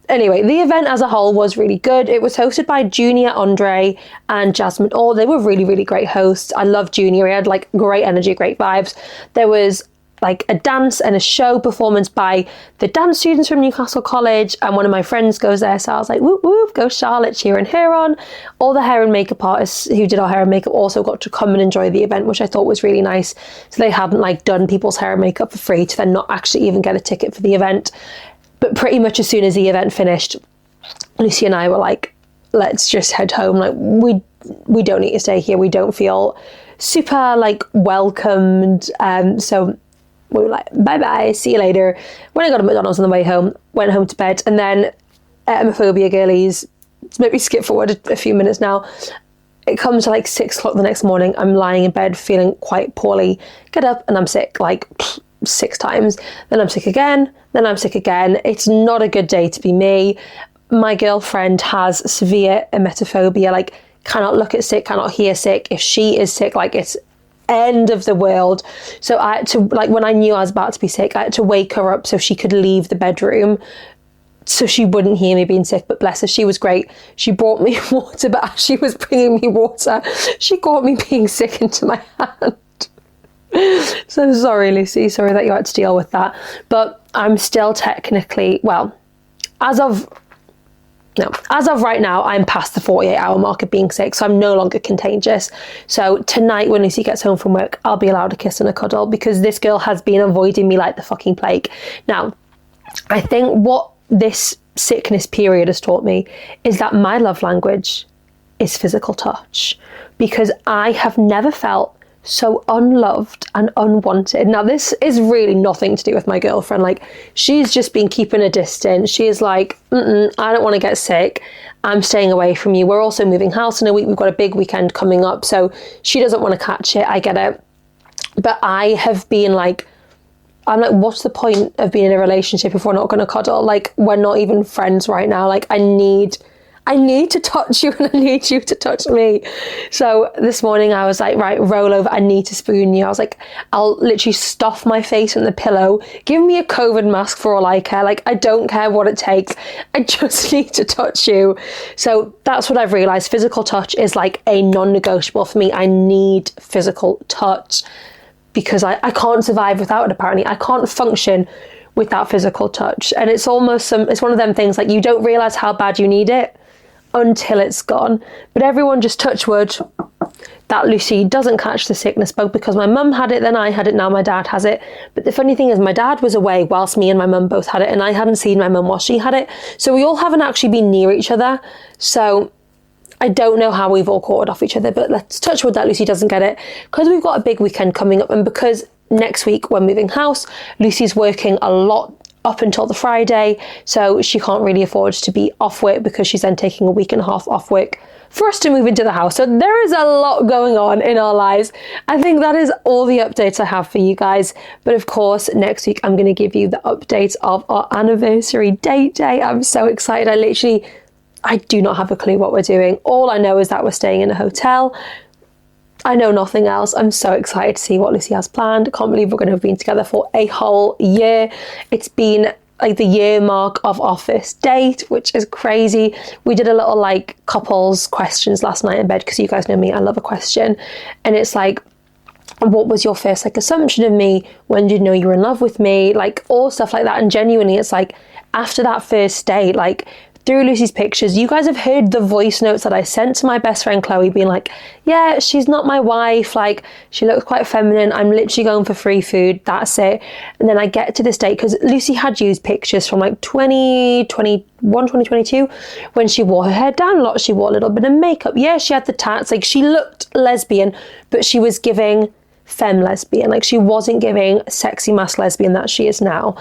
S1: Anyway, the event as a whole was really good. It was hosted by Junior, Andre, and Jasmine Orr. They were really, really great hosts. I love Junior. He had like great energy, great vibes. There was like a dance and a show performance by the dance students from Newcastle College, and one of my friends goes there, so I was like, whoop whoop, go Charlotte, cheering her on. All the hair and makeup artists who did our hair and makeup also got to come and enjoy the event, which I thought was really nice. So they hadn't like done people's hair and makeup for free to then not actually even get a ticket for the event. But pretty much as soon as the event finished, Lucy and I were like, let's just head home. Like, we don't need to stay here. We don't feel super like welcomed. So we were like, bye-bye, see you later. When I got to McDonald's on the way home, went home to bed, and then homophobia girlies, maybe skip forward a few minutes now. It comes to like 6 o'clock the next morning. I'm lying in bed feeling quite poorly. Get up and I'm sick like 6 times. Then I'm sick again. Then I'm sick again. It's not a good day to be me. My girlfriend has severe emetophobia, like cannot look at sick, cannot hear sick. If she is sick, like it's end of the world. So I had to, like, when I knew I was about to be sick, I had to wake her up so she could leave the bedroom so she wouldn't hear me being sick. But bless her, she was great. She brought me water, but as she was bringing me water, she caught me being sick into my hand. So sorry, Lucy, sorry that you had to deal with that. But I'm still technically, well, as of right now, I'm past the 48-hour mark of being sick, so I'm no longer contagious. So tonight, when Lucy gets home from work, I'll be allowed a kiss and a cuddle, because this girl has been avoiding me like the fucking plague. Now, I think what this sickness period has taught me is that my love language is physical touch, because I have never felt so unloved and unwanted. Now, this is really nothing to do with my girlfriend. Like, she's just been keeping a distance. She is like, I don't want to get sick. I'm staying away from you. We're also moving house in a week. We've got a big weekend coming up. So she doesn't want to catch it. I get it. But I have been like, I'm like, what's the point of being in a relationship if we're not going to cuddle? Like, we're not even friends right now. Like, I need to touch you, and I need you to touch me. So this morning I was like, right, roll over. I need to spoon you. I was like, I'll literally stuff my face in the pillow. Give me a COVID mask for all I care. Like, I don't care what it takes. I just need to touch you. So that's what I've realized. Physical touch is like a non-negotiable for me. I need physical touch, because I can't survive without it, apparently. I can't function without physical touch. And it's almost it's one of them things, like, you don't realize how bad you need it until it's gone. But everyone just touch wood that Lucy doesn't catch the sickness bug, because my mum had it, then I had it, now my dad has it. But the funny thing is, my dad was away whilst me and my mum both had it, and I hadn't seen my mum while she had it. So we all haven't actually been near each other. So I don't know how we've all caught off each other, but let's touch wood that Lucy doesn't get it, because we've got a big weekend coming up, and because next week we're moving house, Lucy's working a lot up until the Friday, so she can't really afford to be off work, because she's then taking a week and a half off work for us to move into the house. So there is a lot going on in our lives. I think that is all the updates I have for you guys. But of course, next week I'm going to give you the updates of our anniversary date day. I'm so excited. I do not have a clue what we're doing. All I know is that we're staying in a hotel. I know nothing else. I'm so excited to see what Lucy has planned. I can't believe we're going to have been together for a whole year. It's been like the year mark of our first date, which is crazy. We did a little like couples questions last night in bed, because you guys know me, I love a question. And it's like, what was your first like assumption of me? When did you know you were in love with me? Like, all stuff like that. And genuinely, it's like, after that first date, like, through Lucy's pictures, you guys have heard the voice notes that I sent to my best friend Chloe, being like, yeah, she's not my wife, like, she looks quite feminine, I'm literally going for free food, that's it. And then I get to this date, because Lucy had used pictures from like 2021, 2022, when she wore her hair down a lot, she wore a little bit of makeup, yeah, she had the tats, like, she looked lesbian, but she was giving femme lesbian, like, she wasn't giving sexy mask lesbian that she is now.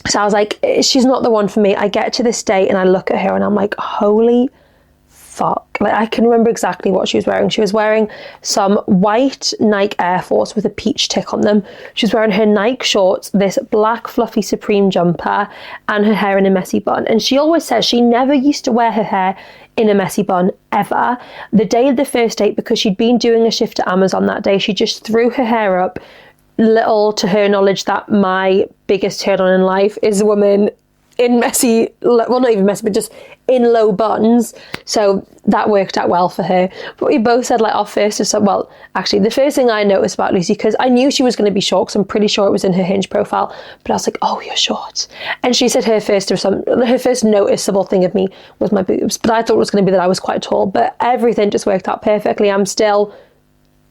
S1: So I was like, she's not the one for me. I get to this date and I look at her and I'm like, holy fuck. Like, I can remember exactly what she was wearing. She was wearing some white Nike Air Force with a peach tick on them. She was wearing her Nike shorts, this black fluffy Supreme jumper, and her hair in a messy bun. And she always says she never used to wear her hair in a messy bun ever. The day of the first date, because she'd been doing a shift at Amazon that day, she just threw her hair up. Little to her knowledge that my biggest turn on in life is a woman in messy, well, not even messy, but just in low buns. So that worked out well for her. But we both said, like, our first of some, well, actually, the first thing I noticed about Lucy, because I knew she was going to be short, because I'm pretty sure it was in her Hinge profile, but I was like, oh, you're short. And she said her first noticeable thing of me was my boobs, but I thought it was going to be that I was quite tall. But everything just worked out perfectly.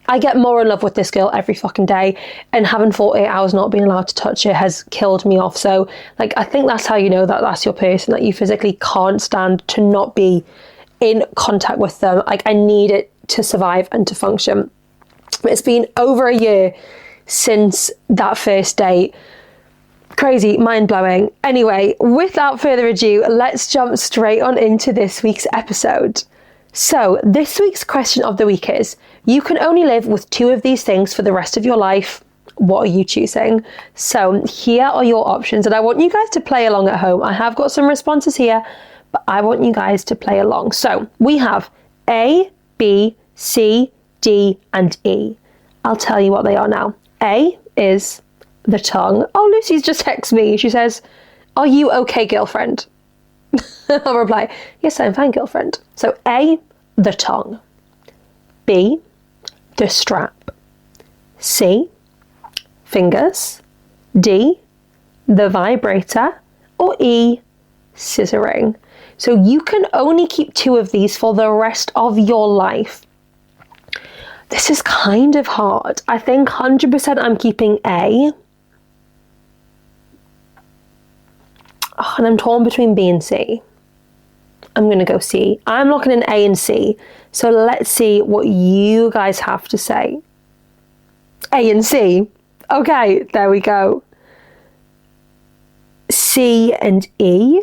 S1: I get more in love with this girl every fucking day, and having 48 hours not being allowed to touch her has killed me off. So, like, I think that's how you know that that's your person, that you physically can't stand to not be in contact with them. Like, I need it to survive and to function. But it's been over a year since that first date. Crazy, mind-blowing. Anyway, without further ado, let's jump straight on into this week's episode. So, this week's question of the week is, you can only live with two of these things for the rest of your life. What are you choosing? So, here are your options, and I want you guys to play along at home. I have got some responses here, but I want you guys to play along. So, we have A, B, C, D, and E. I'll tell you what they are now. A is the tongue. Oh, Lucy's just texted me. She says, "Are you okay, girlfriend?" I'll reply, "Yes, I'm fine, girlfriend." So A, the tongue. B, the strap. C, fingers. D, the vibrator. Or E, scissoring. So you can only keep 2 of these for the rest of your life. This is kind of hard. I think 100% I'm keeping A. Oh, and I'm torn between B and C. I'm going to go C. I'm locking in A and C. So let's see what you guys have to say. A and C. Okay, there we go. C and E.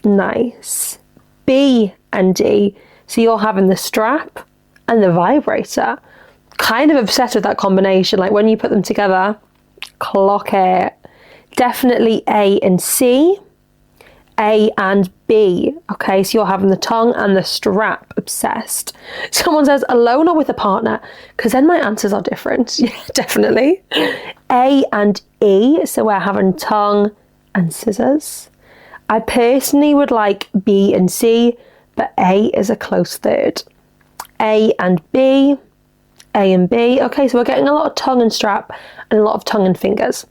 S1: Nice. B and D. So you're having the strap and the vibrator. Kind of obsessed with that combination. Like when you put them together, clock it. Definitely A and C. A and B. Okay, so you're having the tongue and the strap. Obsessed. Someone says alone or with a partner, because then my answers are different. Yeah, definitely. A and E. So we're having tongue and scissors. I personally would like B and C, but A is a close third. A and B. A and B. Okay, so we're getting a lot of tongue and strap and a lot of tongue and fingers.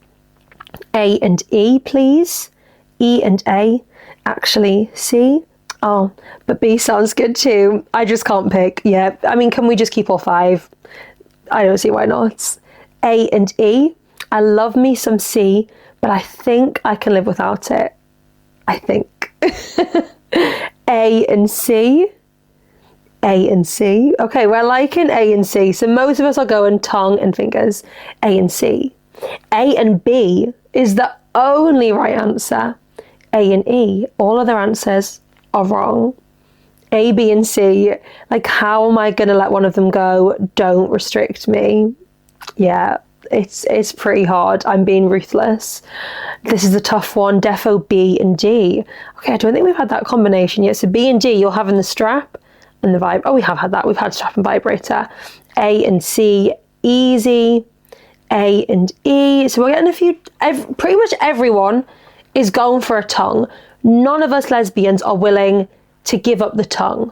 S1: A and E, please. E and A. Actually, C. Oh, but B sounds good too. I just can't pick. Yeah, I mean, can we just keep all 5? I don't see why not. A and E. I love me some C, but I think I can live without it. I think. A and C. A and C. Okay, we're liking A and C. So most of us are going tongue and fingers. A and C. A and B is the only right answer. A and E, all other answers are wrong. A, B and C, like how am I going to let one of them go? Don't restrict me. Yeah, it's pretty hard. I'm being ruthless. This is a tough one. Defo B and D. Okay, I don't think we've had that combination yet. So B and D, you're having the strap and the vibe. Oh, we have had that. We've had strap and vibrator. A and C, easy. A and E. So we're getting a few, pretty much everyone is going for a tongue. None of us lesbians are willing to give up the tongue.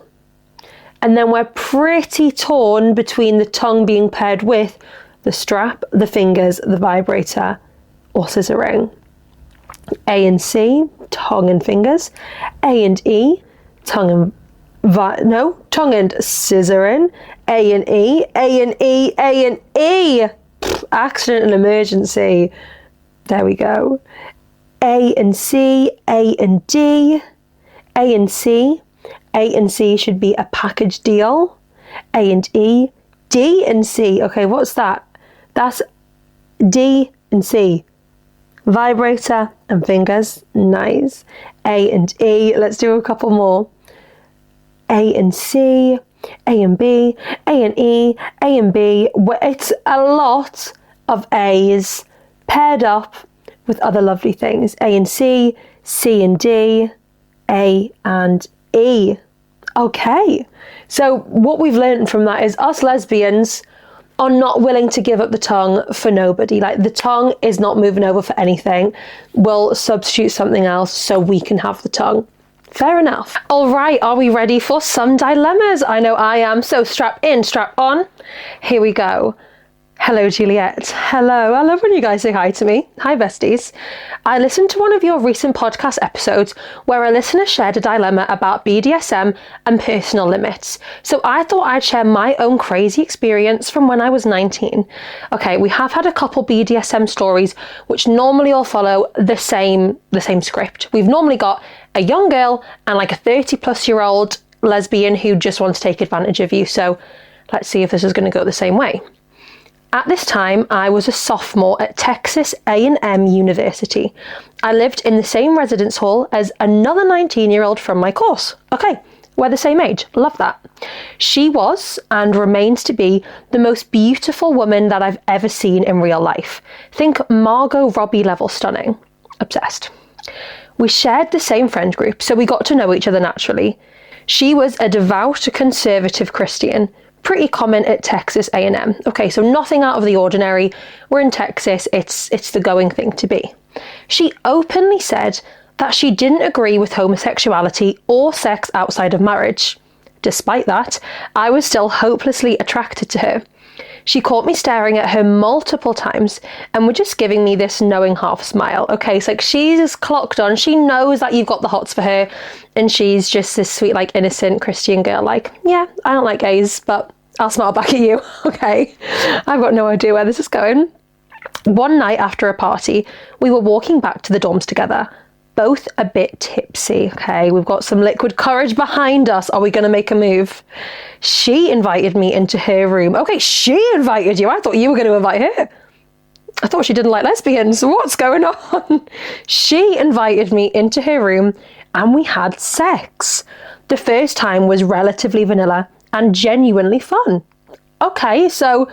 S1: And then we're pretty torn between the tongue being paired with the strap, the fingers, the vibrator, or scissoring. A and C, tongue and fingers. A and E, tongue and tongue and scissoring. A and E, A and E, A and E. Accident and emergency. There we go. A and C, A and D. A and C. A and C should be a package deal. A and E. D and C. Okay, what's that? That's D and C. Vibrator and fingers. Nice. A and E. Let's do a couple more. A and C. A and B. A and E. A and B. It's a lot of A's paired up with other lovely things. A and C. C and D. A and E. Okay. So what we've learned from that is us lesbians are not willing to give up the tongue for nobody. Like the tongue is not moving over for anything. We'll substitute something else so we can have the tongue. Fair enough. All right, are we ready for some dilemmas? I know I am. So strap in, strap on. Here we go. Hello, Juliet. Hello. I love when you guys say hi to me. Hi, besties. I listened to one of your recent podcast episodes where a listener shared a dilemma about BDSM and personal limits. So I thought I'd share my own crazy experience from when I was 19. Okay, we have had a couple BDSM stories which normally all follow the same script. We've normally got a young girl and like a 30-plus-year-old lesbian who just wants to take advantage of you. So let's see if this is going to go the same way. At this time, I was a sophomore at Texas A&M University. I lived in the same residence hall as another 19-year-old from my course. Okay, we're the same age. Love that. She was, and remains to be, the most beautiful woman that I've ever seen in real life. Think Margot Robbie level stunning. Obsessed. We shared the same friend group, so we got to know each other naturally. She was a devout conservative Christian, pretty common at Texas A&M. Okay, so nothing out of the ordinary. We're in Texas, it's the going thing to be. She openly said that she didn't agree with homosexuality or sex outside of marriage. Despite that, I was still hopelessly attracted to her. She caught me staring at her multiple times and was just giving me this knowing half smile. Okay, so like she's clocked on. She knows that you've got the hots for her, and she's just this sweet, like innocent Christian girl. Like, yeah, I don't like gays, but I'll smile back at you. Okay, I've got no idea where this is going. One night after a party, we were walking back to the dorms together, both a bit tipsy. Okay, we've got some liquid courage behind us. Are we going to make a move? She invited me into her room. Okay, she invited you. I thought you were going to invite her. I thought she didn't like lesbians. What's going on? She invited me into her room and we had sex. The first time was relatively vanilla and genuinely fun. Okay, so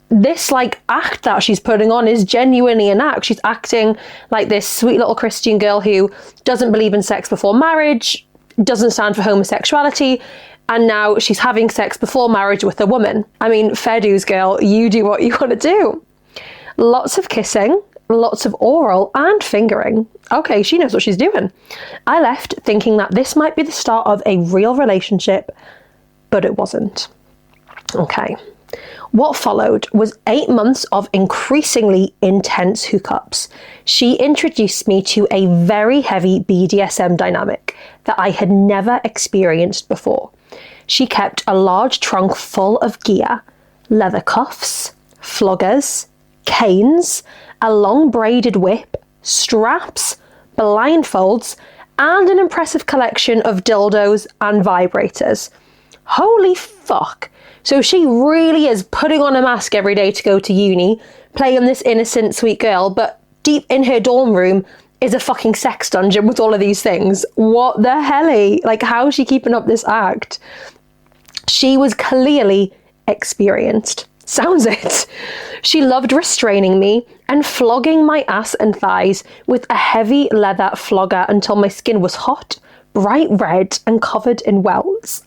S1: this like act that she's putting on is genuinely an act. She's acting like this sweet little Christian girl who doesn't believe in sex before marriage, doesn't stand for homosexuality, and now she's having sex before marriage with a woman. I mean, fair dues, girl, you do what you want to do. Lots of kissing, lots of oral and fingering. Okay, she knows what she's doing. I left thinking that this might be the start of a real relationship, but it wasn't. Okay. What followed was 8 months of increasingly intense hookups. She introduced me to a very heavy BDSM dynamic that I had never experienced before. She kept a large trunk full of gear, leather cuffs, floggers, canes, a long braided whip, straps, blindfolds, and an impressive collection of dildos and vibrators. Holy fuck. So she really is putting on a mask every day to go to uni, playing this innocent, sweet girl, but deep in her dorm room is a fucking sex dungeon with all of these things. What the hell? Like, how is she keeping up this act? She was clearly experienced. Sounds it. She loved restraining me and flogging my ass and thighs with a heavy leather flogger until my skin was hot, bright red, and covered in welts.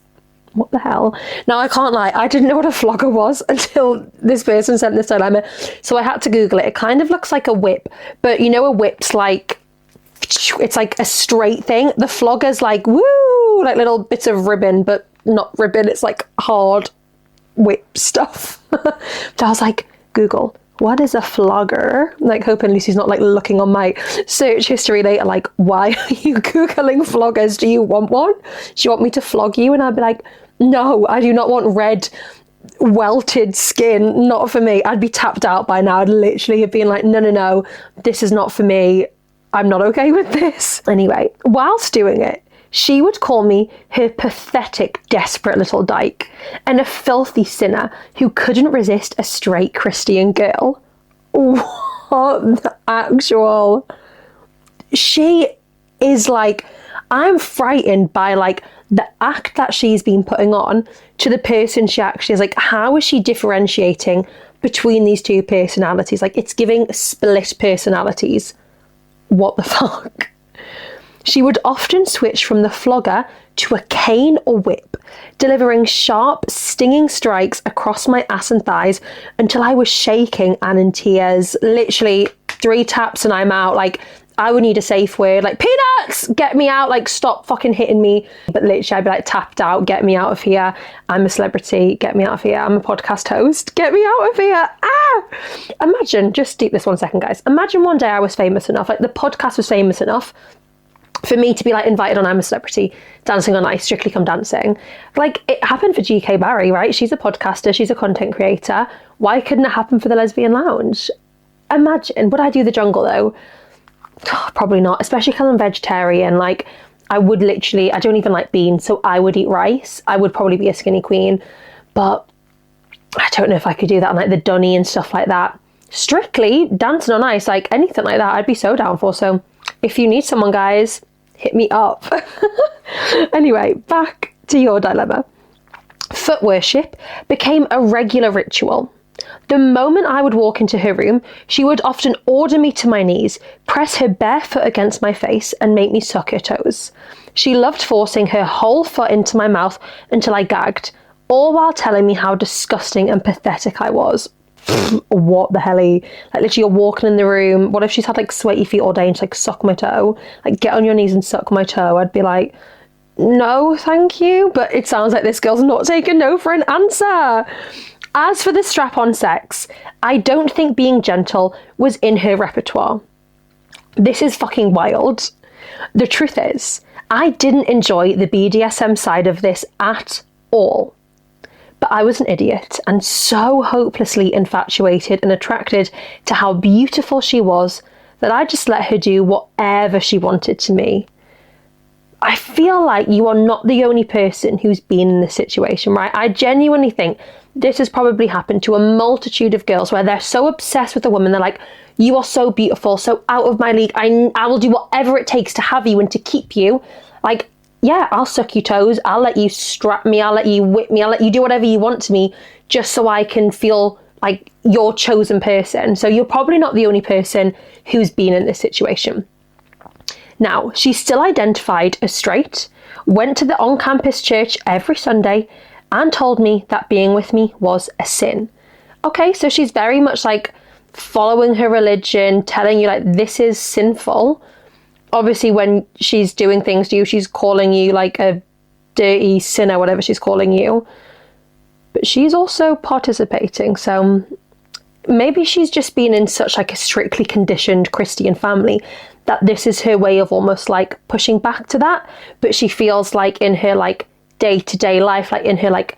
S1: What the hell? Now, I can't lie, I didn't know what a flogger was until this person sent this dilemma, so I had to Google it. It kind of looks like a whip, but you know a whip's like, it's like a straight thing. The flogger's like, woo, like little bits of ribbon, but not ribbon, it's like hard whip stuff. So I was like, Google, what is a flogger? Like, hoping Lucy's not like looking on my search history later, like, why are you Googling floggers? Do you want one? Do you want me to flog you? And I'd be like, no, I do not want red welted skin. Not for me. I'd be tapped out by now. I'd literally have been like, no, this is not for me. I'm not okay with this. Anyway, whilst doing it, she would call me her pathetic, desperate little dyke and a filthy sinner who couldn't resist a straight Christian girl. What the actual? She is like, I'm frightened by like the act that she's been putting on to the person she actually is. Like, how is she differentiating between these two personalities? Like, it's giving split personalities. What the fuck? She would often switch from the flogger to a cane or whip, delivering sharp, stinging strikes across my ass and thighs until I was shaking and in tears. Literally 3 taps and I'm out. Like, I would need a safe word, like, peanuts, get me out, like, stop fucking hitting me. But literally I'd be like, tapped out, get me out of here. I'm a celebrity, get me out of here. I'm a podcast host, get me out of here. Imagine, just deep this 1 second, guys. Imagine one day I was famous enough, like the podcast was famous enough for me to be like invited on I'm a Celebrity, Dancing on Ice, Strictly Come Dancing. Like, it happened for GK Barry, right? She's a podcaster, she's a content creator. Why couldn't it happen for the Lesbian Lounge? Imagine, would I do the jungle though? Probably not, especially because I'm vegetarian. Like, I would literally, I don't even like beans, so I would eat rice. I would probably be a skinny queen, but I don't know if I could do that on like the dunny and stuff like that. Strictly Dancing on Ice, like anything like that, I'd be so down for. So if you need someone, guys, hit me up. Anyway, back to your dilemma. Foot worship became a regular ritual. The moment I would walk into her room, she would often order me to my knees, press her bare foot against my face, and make me suck her toes. She loved forcing her whole foot into my mouth until I gagged, all while telling me how disgusting and pathetic I was. What the hell? Like, literally, you're walking in the room. What if she's had like sweaty feet all day and she's like, suck my toe? Like, get on your knees and suck my toe. I'd be like, no, thank you. But it sounds like this girl's not taking no for an answer. As for the strap-on sex, I don't think being gentle was in her repertoire. This is fucking wild. The truth is, I didn't enjoy the BDSM side of this at all. But I was an idiot and so hopelessly infatuated and attracted to how beautiful she was that I just let her do whatever she wanted to me. I feel like you are not the only person who's been in this situation, right? I genuinely think this has probably happened to a multitude of girls where they're so obsessed with a woman, they're like, you are so beautiful, so out of my league, I will do whatever it takes to have you and to keep you. Like, yeah, I'll suck your toes, I'll let you strap me, I'll let you whip me, I'll let you do whatever you want to me just so I can feel like your chosen person. So you're probably not the only person who's been in this situation. Now, she's still identified as straight, went to the on-campus church every Sunday, and told me that being with me was a sin. Okay, so she's very much like following her religion, telling you like this is sinful. Obviously, when she's doing things to you, she's calling you like a dirty sinner, whatever she's calling you. But she's also participating, so maybe she's just been in such like a strictly conditioned Christian family that this is her way of almost like pushing back to that. But she feels like in her like day-to-day life, like in her like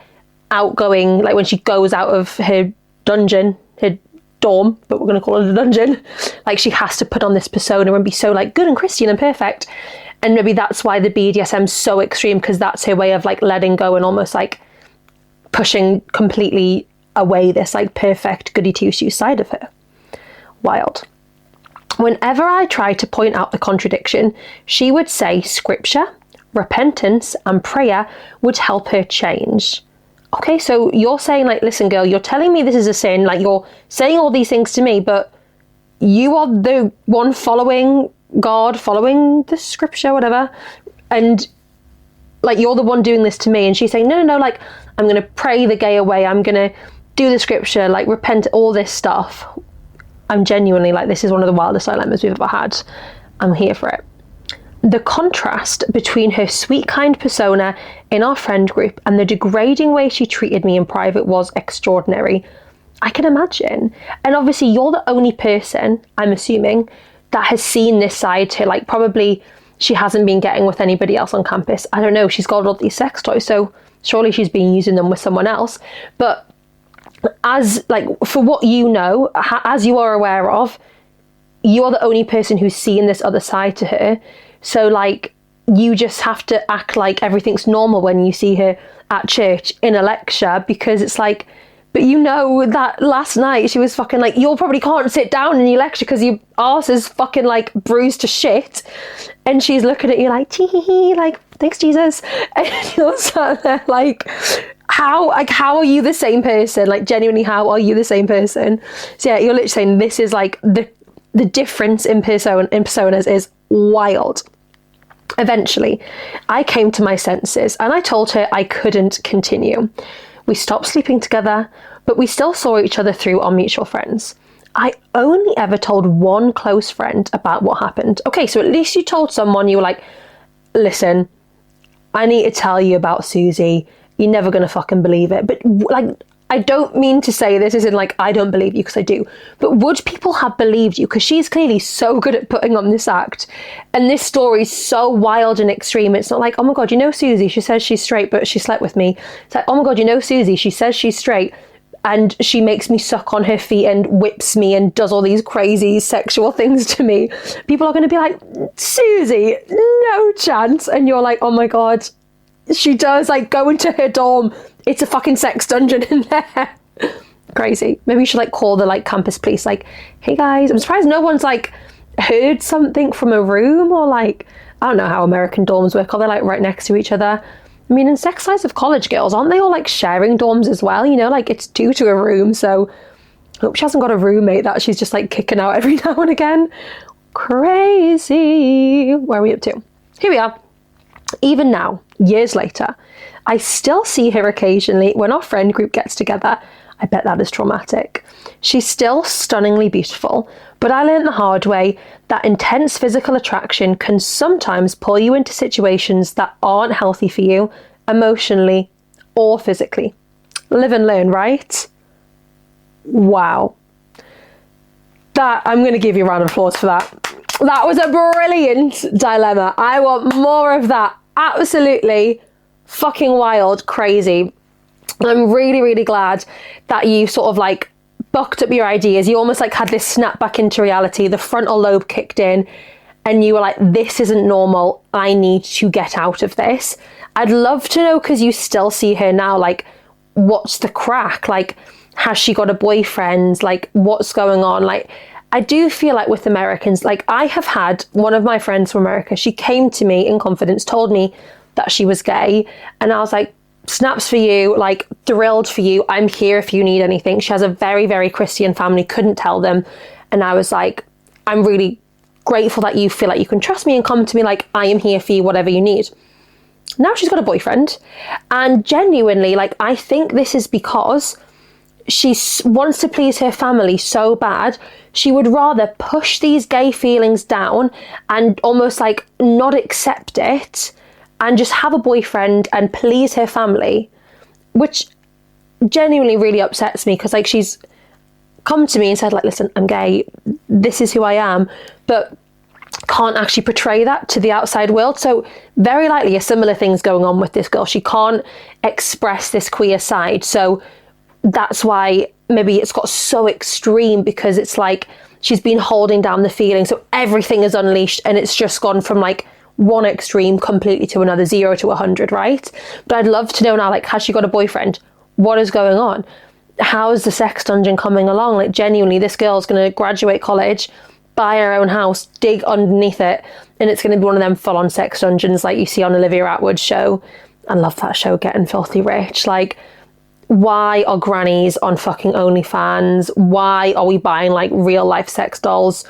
S1: outgoing, like when she goes out of her dungeon, her dorm, but we're going to call it a dungeon, like she has to put on this persona and be so like good and Christian and perfect. And maybe that's why the BDSM's so extreme, because that's her way of like letting go and almost like pushing completely away this like perfect goody two-shoes side of her. Wild. Whenever I tried to point out the contradiction, she would say scripture, repentance, and prayer would help her change. Okay, so you're saying like, listen girl, you're telling me this is a sin, like you're saying all these things to me, but you are the one following God, following the scripture, whatever, and like you're the one doing this to me. And she's saying, no, like I'm going to pray the gay away, I'm going to do the scripture, like repent, all this stuff. I'm genuinely like, this is one of the wildest dilemmas we've ever had. I'm here for it. The contrast between her sweet, kind persona in our friend group and the degrading way she treated me in private was extraordinary. I can imagine. And obviously you're the only person, I'm assuming, that has seen this side to her. Like probably she hasn't been getting with anybody else on campus. I don't know, she's got all these sex toys, so surely she's been using them with someone else. But as like, for what you know, as you are aware of, you are the only person who's seen this other side to her. So like, you just have to act like everything's normal when you see her at church in a lecture, because it's like, but you know that last night she was fucking like, you probably can't sit down in your lecture because your arse is fucking like bruised to shit. And she's looking at you like, tee, like, thanks Jesus. And you're sat there like, how are you the same person? Like genuinely, how are you the same person? So yeah, you're literally saying this is like the difference in personas is wild. Eventually, I came to my senses and I told her I couldn't continue. We stopped sleeping together, but we still saw each other through our mutual friends. I only ever told one close friend about what happened. Okay, so at least you told someone, you were like, listen, I need to tell you about Susie. You're never going to fucking believe it. But like, I don't mean to say this isn't like, I don't believe you, because I do. But would people have believed you? Because she's clearly so good at putting on this act. And this story is so wild and extreme. It's not like, oh my God, you know Susie, she says she's straight, but she slept with me. It's like, oh my God, you know Susie, she says she's straight, and she makes me suck on her feet and whips me and does all these crazy sexual things to me. People are going to be like, Susie, no chance. And you're like, oh my God, she does, like, go into her dorm. It's a fucking sex dungeon in there. Crazy. Maybe you should like call the like campus police, like, hey guys, I'm surprised no one's like heard something from a room, or like, I don't know how American dorms work. Are they like right next to each other? I mean, in Sex Lives of College Girls, aren't they all like sharing dorms as well? You know, like it's 2 to a room. So I hope she hasn't got a roommate that she's just like kicking out every now and again. Crazy. Where are we up to? Here we are. Even now, years later, I still see her occasionally when our friend group gets together. I bet that is traumatic. She's still stunningly beautiful, but I learned the hard way that intense physical attraction can sometimes pull you into situations that aren't healthy for you, emotionally or physically. Live and learn, right? Wow. That, I'm going to give you a round of applause for that. That was a brilliant dilemma. I want more of that. Absolutely fucking wild, crazy. I'm really, really glad that you sort of like bucked up your ideas. You almost like had this snap back into reality. The frontal lobe kicked in and you were like, this isn't normal. I need to get out of this. I'd love to know, because you still see her now, like, what's the crack? Like, has she got a boyfriend? Like, what's going on? Like, I do feel like with Americans, like, I have had one of my friends from America, she came to me in confidence, told me that she was gay, and I was like, snaps for you, like, thrilled for you. I'm here if you need anything. She has a very, very Christian family, couldn't tell them. And I was like, I'm really grateful that you feel like you can trust me and come to me, like, I am here for you, whatever you need. Now she's got a boyfriend, and genuinely, like, I think this is because she wants to please her family so bad. She would rather push these gay feelings down and almost like not accept it and just have a boyfriend and please her family, which genuinely really upsets me, because like, she's come to me and said, like, listen, I'm gay, this is who I am, but can't actually portray that to the outside world. So very likely a similar thing's going on with this girl. She can't express this queer side. So that's why maybe it's got so extreme, because it's like she's been holding down the feeling. So everything is unleashed and it's just gone from like one extreme completely to another, 0 to 100, right? But I'd love to know now, like, has she got a boyfriend? What is going on? How is the sex dungeon coming along? Like, genuinely, this girl's going to graduate college, buy her own house, dig underneath it, and it's going to be one of them full-on sex dungeons like you see on Olivia Atwood's show. I love that show, Getting Filthy Rich. Like, why are grannies on fucking OnlyFans? Why are we buying like real life sex dolls?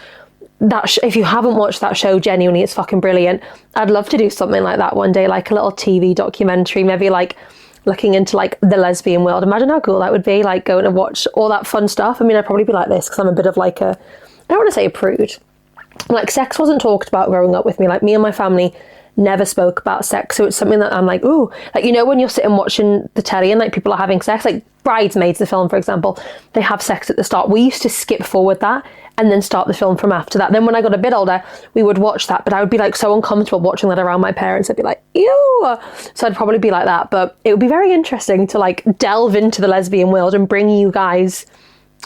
S1: If you haven't watched that show, genuinely, it's fucking brilliant. I'd love to do something like that one day, like a little TV documentary, maybe like looking into like the lesbian world. Imagine how cool that would be, like going to watch all that fun stuff. I mean, I'd probably be like this because I'm a bit of like I don't want to say a prude. Like, sex wasn't talked about growing up with me. Like, me and my family never spoke about sex. So it's something that I'm like, ooh, like, you know, when you're sitting watching the telly and like people are having sex, like Bridesmaids, the film, for example, they have sex at the start. We used to skip forward that and then start the film from after that. Then when I got a bit older, we would watch that, but I would be like so uncomfortable watching that around my parents. I'd be like, ew. So I'd probably be like that, but it would be very interesting to like delve into the lesbian world and bring you guys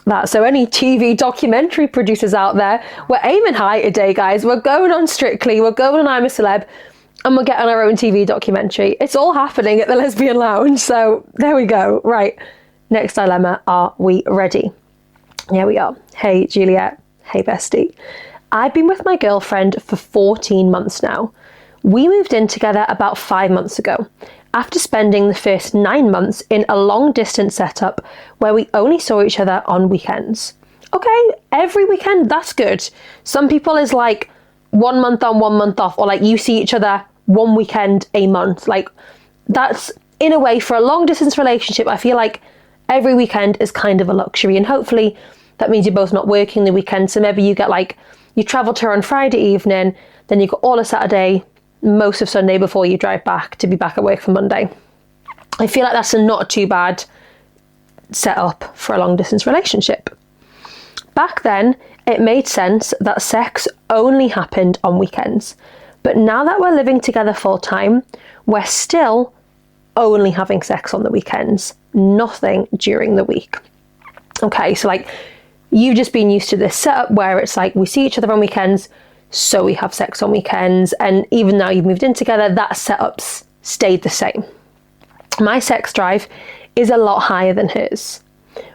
S1: that. So any TV documentary producers out there, we're aiming high today, guys. We're going on Strictly, we're going on I'm a Celeb, and we're getting our own TV documentary. It's all happening at the Lesbian Lounge. So there we go. Right. Next dilemma. Are we ready? Here we are. Hey, Juliet. Hey, bestie. I've been with my girlfriend for 14 months now. We moved in together about 5 months ago, after spending the first 9 months in a long distance setup where we only saw each other on weekends. Okay, every weekend, that's good. Some people is like 1 month on, 1 month off, or like you see each other one weekend a month. Like, that's, in a way, for a long distance relationship, I feel like every weekend is kind of a luxury, and hopefully that means you're both not working the weekend. So maybe you get like, you travel to her on Friday evening, then you got all of Saturday, most of Sunday before you drive back to be back at work for Monday. I feel like that's a not too bad setup for a long distance relationship. Back then, it made sense that sex only happened on weekends. But now that we're living together full time, we're still only having sex on the weekends, nothing during the week. Okay, so like, you've just been used to this setup where it's like, we see each other on weekends, so we have sex on weekends. And even now you've moved in together, that setup's stayed the same. My sex drive is a lot higher than hers.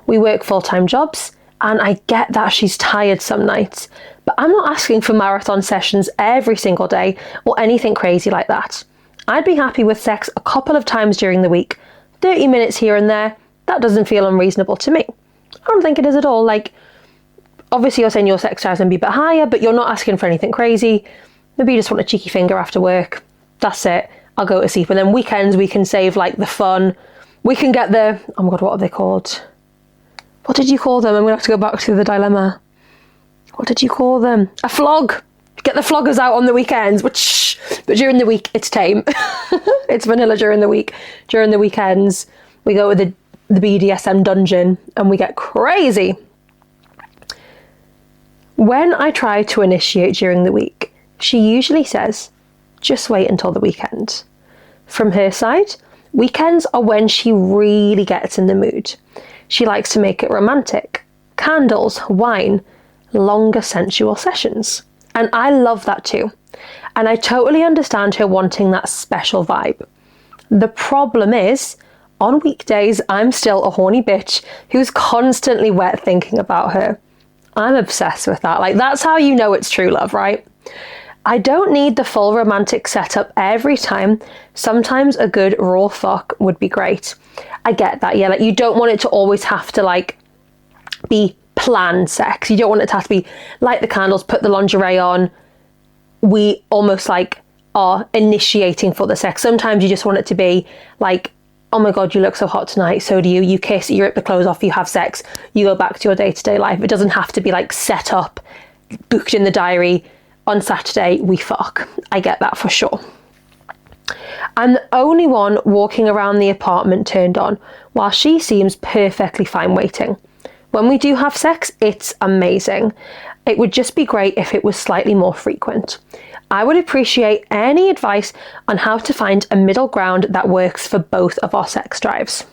S1: We work full-time jobs, and I get that she's tired some nights, but I'm not asking for marathon sessions every single day or anything crazy like that. I'd be happy with sex a couple of times during the week, 30 minutes here and there. That doesn't feel unreasonable to me. I don't think it is at all. Like, obviously you're saying your sex drive's gonna be a bit higher, but you're not asking for anything crazy. Maybe you just want a cheeky finger after work. That's it. I'll go to sleep. And then weekends, we can save like the fun. We can get the, oh my God, what are they called? What did you call them? I'm going to have to go back to the dilemma. What did you call them? A flog. Get the floggers out on the weekends, but during the week, it's tame. It's vanilla during the week. During the weekends, we go to the BDSM dungeon and we get crazy. When I try to initiate during the week, she usually says, just wait until the weekend. From her side, weekends are when she really gets in the mood. She likes to make it romantic. Candles, wine, longer sensual sessions. And I love that too. And I totally understand her wanting that special vibe. The problem is, on weekdays, I'm still a horny bitch who's constantly wet thinking about her. I'm obsessed with that. Like, that's how you know it's true love, right? I don't need the full romantic setup every time. Sometimes a good raw fuck would be great. I get that, yeah. Like, you don't want it to always have to, like, be planned sex. You don't want it to have to be light the candles, put the lingerie on. We almost, like, are initiating for the sex. Sometimes you just want it to be, like, oh my God, you look so hot tonight. So do you. You kiss, you rip the clothes off, you have sex, you go back to your day-to-day life. It doesn't have to be, like, set up, booked in the diary. On Saturday, we fuck. I get that for sure. I'm the only one walking around the apartment turned on, while she seems perfectly fine waiting. When we do have sex, it's amazing. It would just be great if it was slightly more frequent. I would appreciate any advice on how to find a middle ground that works for both of our sex drives.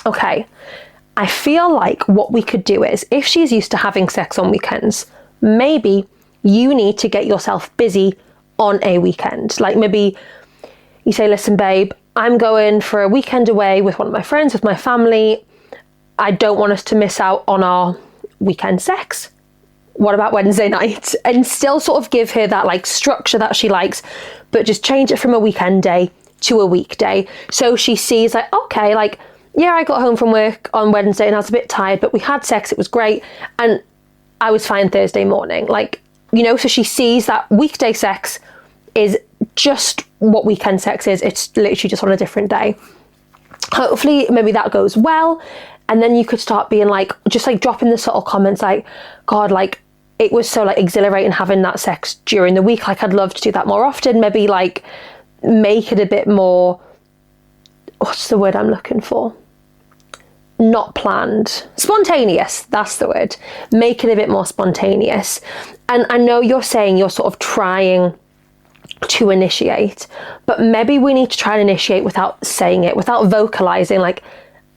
S1: Okay, I feel like what we could do is, if she's used to having sex on weekends, maybe you need to get yourself busy on a weekend. Like, maybe you say, listen, babe, I'm going for a weekend away with one of my friends, with my family. I don't want us to miss out on our weekend sex. What about Wednesday night? And still sort of give her that, like, structure that she likes, but just change it from a weekend day to a weekday. So she sees, like, okay, like, yeah, I got home from work on Wednesday and I was a bit tired, but we had sex, it was great. And I was fine Thursday morning. Like, you know, so she sees that weekday sex is just what weekend sex is. It's literally just on a different day. Hopefully, maybe that goes well. And then you could start being like, just like dropping the subtle comments like, God, like, it was so like exhilarating having that sex during the week. Like, I'd love to do that more often. Maybe like make it a bit more, what's the word I'm looking for? Not planned. Spontaneous, that's the word. Make it a bit more spontaneous. And I know you're saying you're sort of trying to initiate, but maybe we need to try and initiate without saying it, without vocalizing like,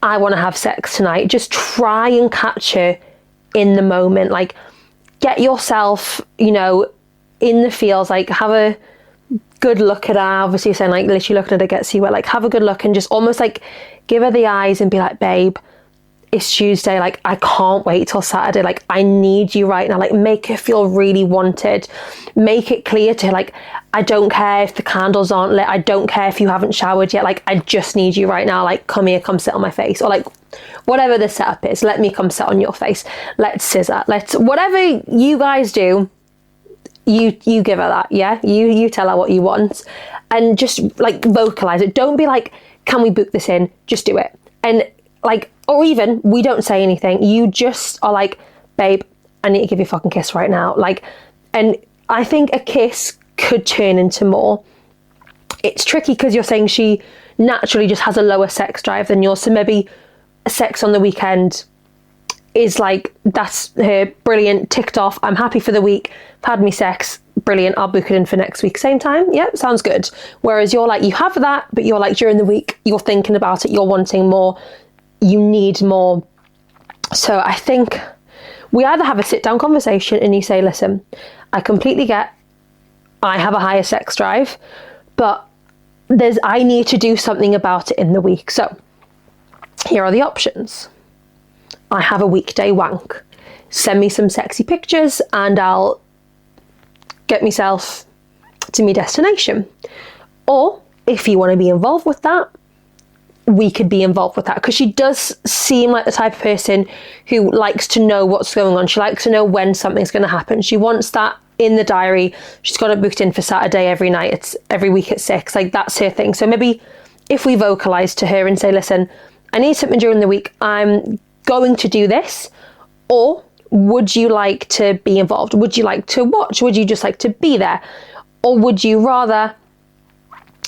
S1: I want to have sex tonight. Just try and catch her in the moment. Like, get yourself, you know, in the feels, like have a good look at her. Obviously saying like literally looking at her gets you wet, like have a good look and just almost like give her the eyes and be like, babe, it's Tuesday, like I can't wait till Saturday, like I need you right now. Like make her feel really wanted. Make it clear to her, like, I don't care if the candles aren't lit, I don't care if you haven't showered yet, like I just need you right now, like come here, come sit on my face, or like whatever the setup is, let me come sit on your face, let's scissor, let's, whatever you guys do, you give her that, yeah? You tell her what you want and just like vocalize it. Don't be like, can we book this in? Just do it. And like, or even we don't say anything, you just are like, babe, I need to give you a fucking kiss right now. Like, and I think a kiss could turn into more. It's tricky because you're saying she naturally just has a lower sex drive than yours, so maybe sex on the weekend is like, that's her, brilliant, ticked off, I'm happy for the week, I've had me sex, brilliant, I'll book it in for next week, same time, yep, sounds good. Whereas you're like, you have that, but you're like, during the week, you're thinking about it, you're wanting more, you need more. So I think we either have a sit down conversation and you say, listen, I completely get I have a higher sex drive, but I need to do something about it in the week. So here are the options. I have a weekday wank. Send me some sexy pictures and I'll get myself to my destination. Or if you want to be involved with that, we could be involved with that, because she does seem like the type of person who likes to know what's going on. She likes to know when something's going to happen. She wants that in the diary. She's got it booked in for Saturday every night. It's every week at 6. Like, that's her thing. So maybe if we vocalize to her and say, listen, I need something during the week. I'm going to do this. Or would you like to be involved? Would you like to watch? Would you just like to be there? Or would you rather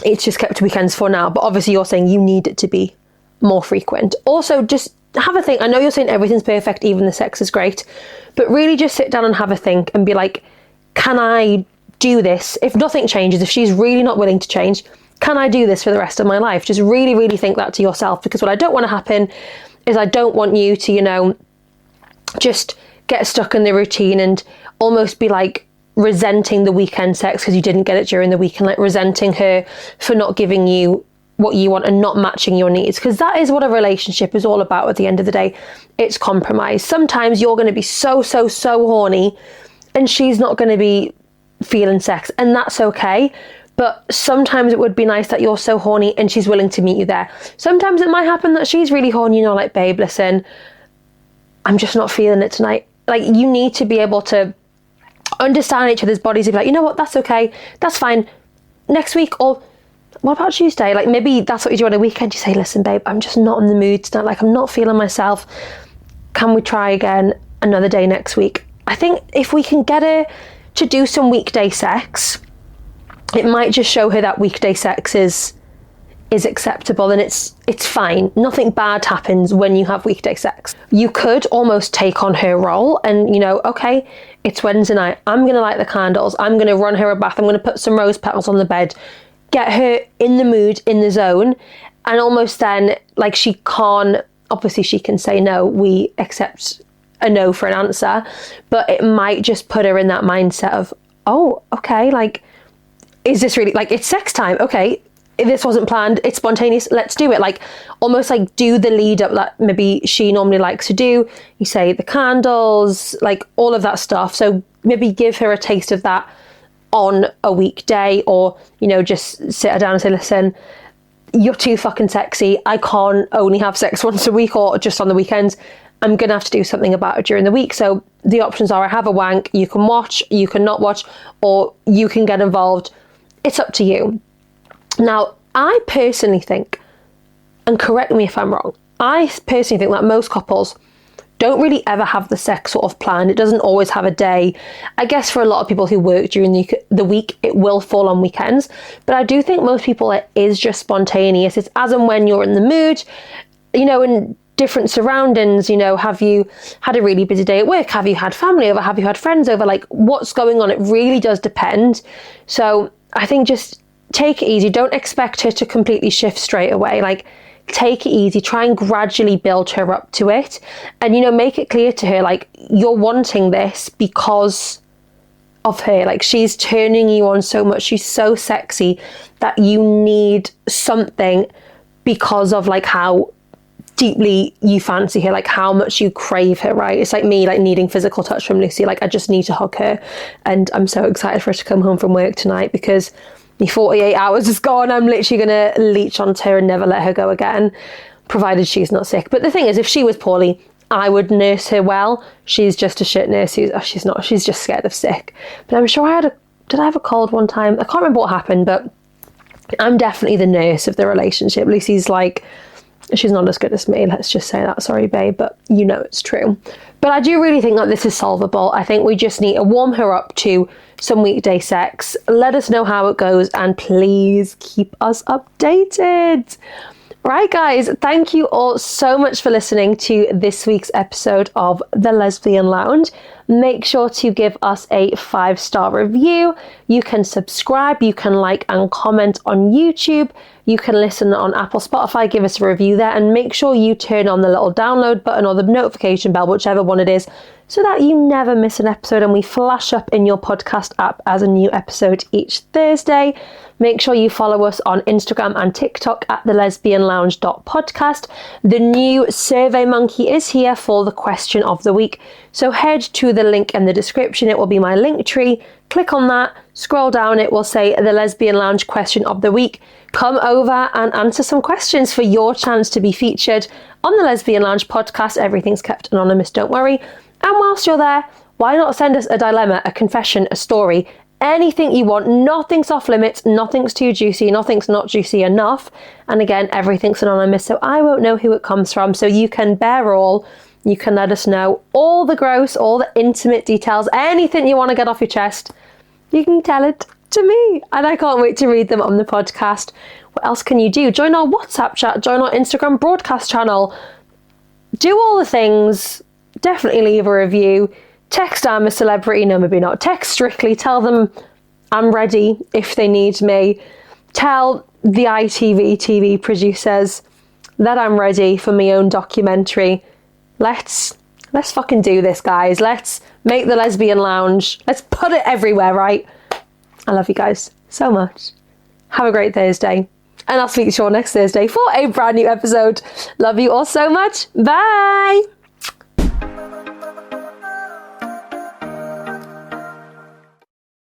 S1: it's just kept to weekends for now? But obviously you're saying you need it to be more frequent. Also, just have a think. I know you're saying everything's perfect, even the sex is great, but really just sit down and have a think and be like, can I do this? If nothing changes, if she's really not willing to change, can I do this for the rest of my life? Just really, really think that to yourself, because what I don't want to happen is I don't want you to, just get stuck in the routine and almost be like resenting the weekend sex because you didn't get it during the week, and like resenting her for not giving you what you want and not matching your needs, because that is what a relationship is all about at the end of the day. It's compromise. Sometimes you're going to be so horny and she's not going to be feeling sex, and that's okay. But sometimes it would be nice that you're so horny and she's willing to meet you there. Sometimes it might happen that she's really horny, like, babe, listen, I'm just not feeling it tonight. Like, you need to be able to understand each other's bodies and be like, you know what, that's okay, that's fine. Next week, or what about Tuesday? Like, maybe that's what you do on a weekend. You say, listen, babe, I'm just not in the mood tonight. Like, I'm not feeling myself. Can we try again another day next week? I think if we can get her to do some weekday sex, it might just show her that weekday sex is acceptable and it's fine. Nothing bad happens when you have weekday sex. You could almost take on her role and, okay, it's Wednesday night. I'm going to light the candles. I'm going to run her a bath. I'm going to put some rose petals on the bed. Get her in the mood, in the zone. And almost then, like, she can't, obviously she can say no. We accept a no for an answer. But it might just put her in that mindset of, oh, okay, like, is this really, like, it's sex time. Okay, if this wasn't planned, it's spontaneous, let's do it. Like, almost like do the lead up that maybe she normally likes to do. You say the candles, like all of that stuff. So maybe give her a taste of that on a weekday, or, just sit her down and say, listen, you're too fucking sexy. I can't only have sex once a week or just on the weekends. I'm going to have to do something about it during the week. So the options are, I have a wank, you can watch, you can not watch, or you can get involved. It's up to you. Now, I personally think, and correct me if I'm wrong, I personally think that most couples don't really ever have the sex sort of planned. It doesn't always have a day. I guess for a lot of people who work during the week, it will fall on weekends. But I do think most people, it is just spontaneous. It's as and when you're in the mood, in different surroundings. Have you had a really busy day at work? Have you had family over? Have you had friends over? Like, what's going on? It really does depend. So I think just take it easy. Don't expect her to completely shift straight away. Like, take it easy. Try and gradually build her up to it. And, make it clear to her, like, you're wanting this because of her. Like, she's turning you on so much. She's so sexy that you need something because of, like, how deeply you fancy her, like how much you crave her, right? It's like me, like, needing physical touch from Lucy. Like, I just need to hug her. And I'm so excited for her to come home from work tonight, because the 48 hours is gone. I'm literally going to leech onto her and never let her go again, provided she's not sick. But the thing is, if she was poorly, I would nurse her well. She's just a shit nurse. She's not. She's just scared of sick. But I'm sure did I have a cold one time? I can't remember what happened, but I'm definitely the nurse of the relationship. Lucy's like, she's not as good as me. Let's just say that. Sorry, babe, but it's true. But I do really think that this is solvable. I think we just need to warm her up to some weekday sex. Let us know how it goes, and please keep us updated. Right, guys, thank you all so much for listening to this week's episode of the Lesbian Lounge. Make sure to give us a 5-star review. You can subscribe, you can like and comment on YouTube. You can listen on Apple, Spotify, give us a review there, and make sure you turn on the little download button or the notification bell, whichever one it is, so that you never miss an episode and we flash up in your podcast app as a new episode each Thursday. Make sure you follow us on Instagram and TikTok at thelesbianlounge.podcast. The new Survey Monkey is here for the question of the week. So head to the link in the description. It will be my link tree. Click on that, scroll down, it will say the Lesbian Lounge question of the week. Come over and answer some questions for your chance to be featured on the Lesbian Lounge podcast. Everything's kept anonymous, don't worry. And whilst you're there, Why not send us a dilemma, a confession, a story, anything you want? Nothing's off limits, nothing's too juicy, nothing's not juicy enough. And again, everything's anonymous, so I won't know who it comes from. So you can bear all. You can let us know all the gross, all the intimate details, anything you want to get off your chest. You can tell it to me, and I can't wait to read them on the podcast. What else can you do? Join our WhatsApp chat, join our Instagram broadcast channel. Do all the things. Definitely leave a review. Text I'm a celebrity. No, maybe not. Text Strictly. Tell them I'm ready if they need me. Tell the ITV TV producers that I'm ready for my own documentary. Let's fucking do this, guys. Let's make the Lesbian Lounge. Let's put it everywhere, right? I love you guys so much. Have a great Thursday. And I'll speak to you all next Thursday for a brand new episode. Love you all so much. Bye.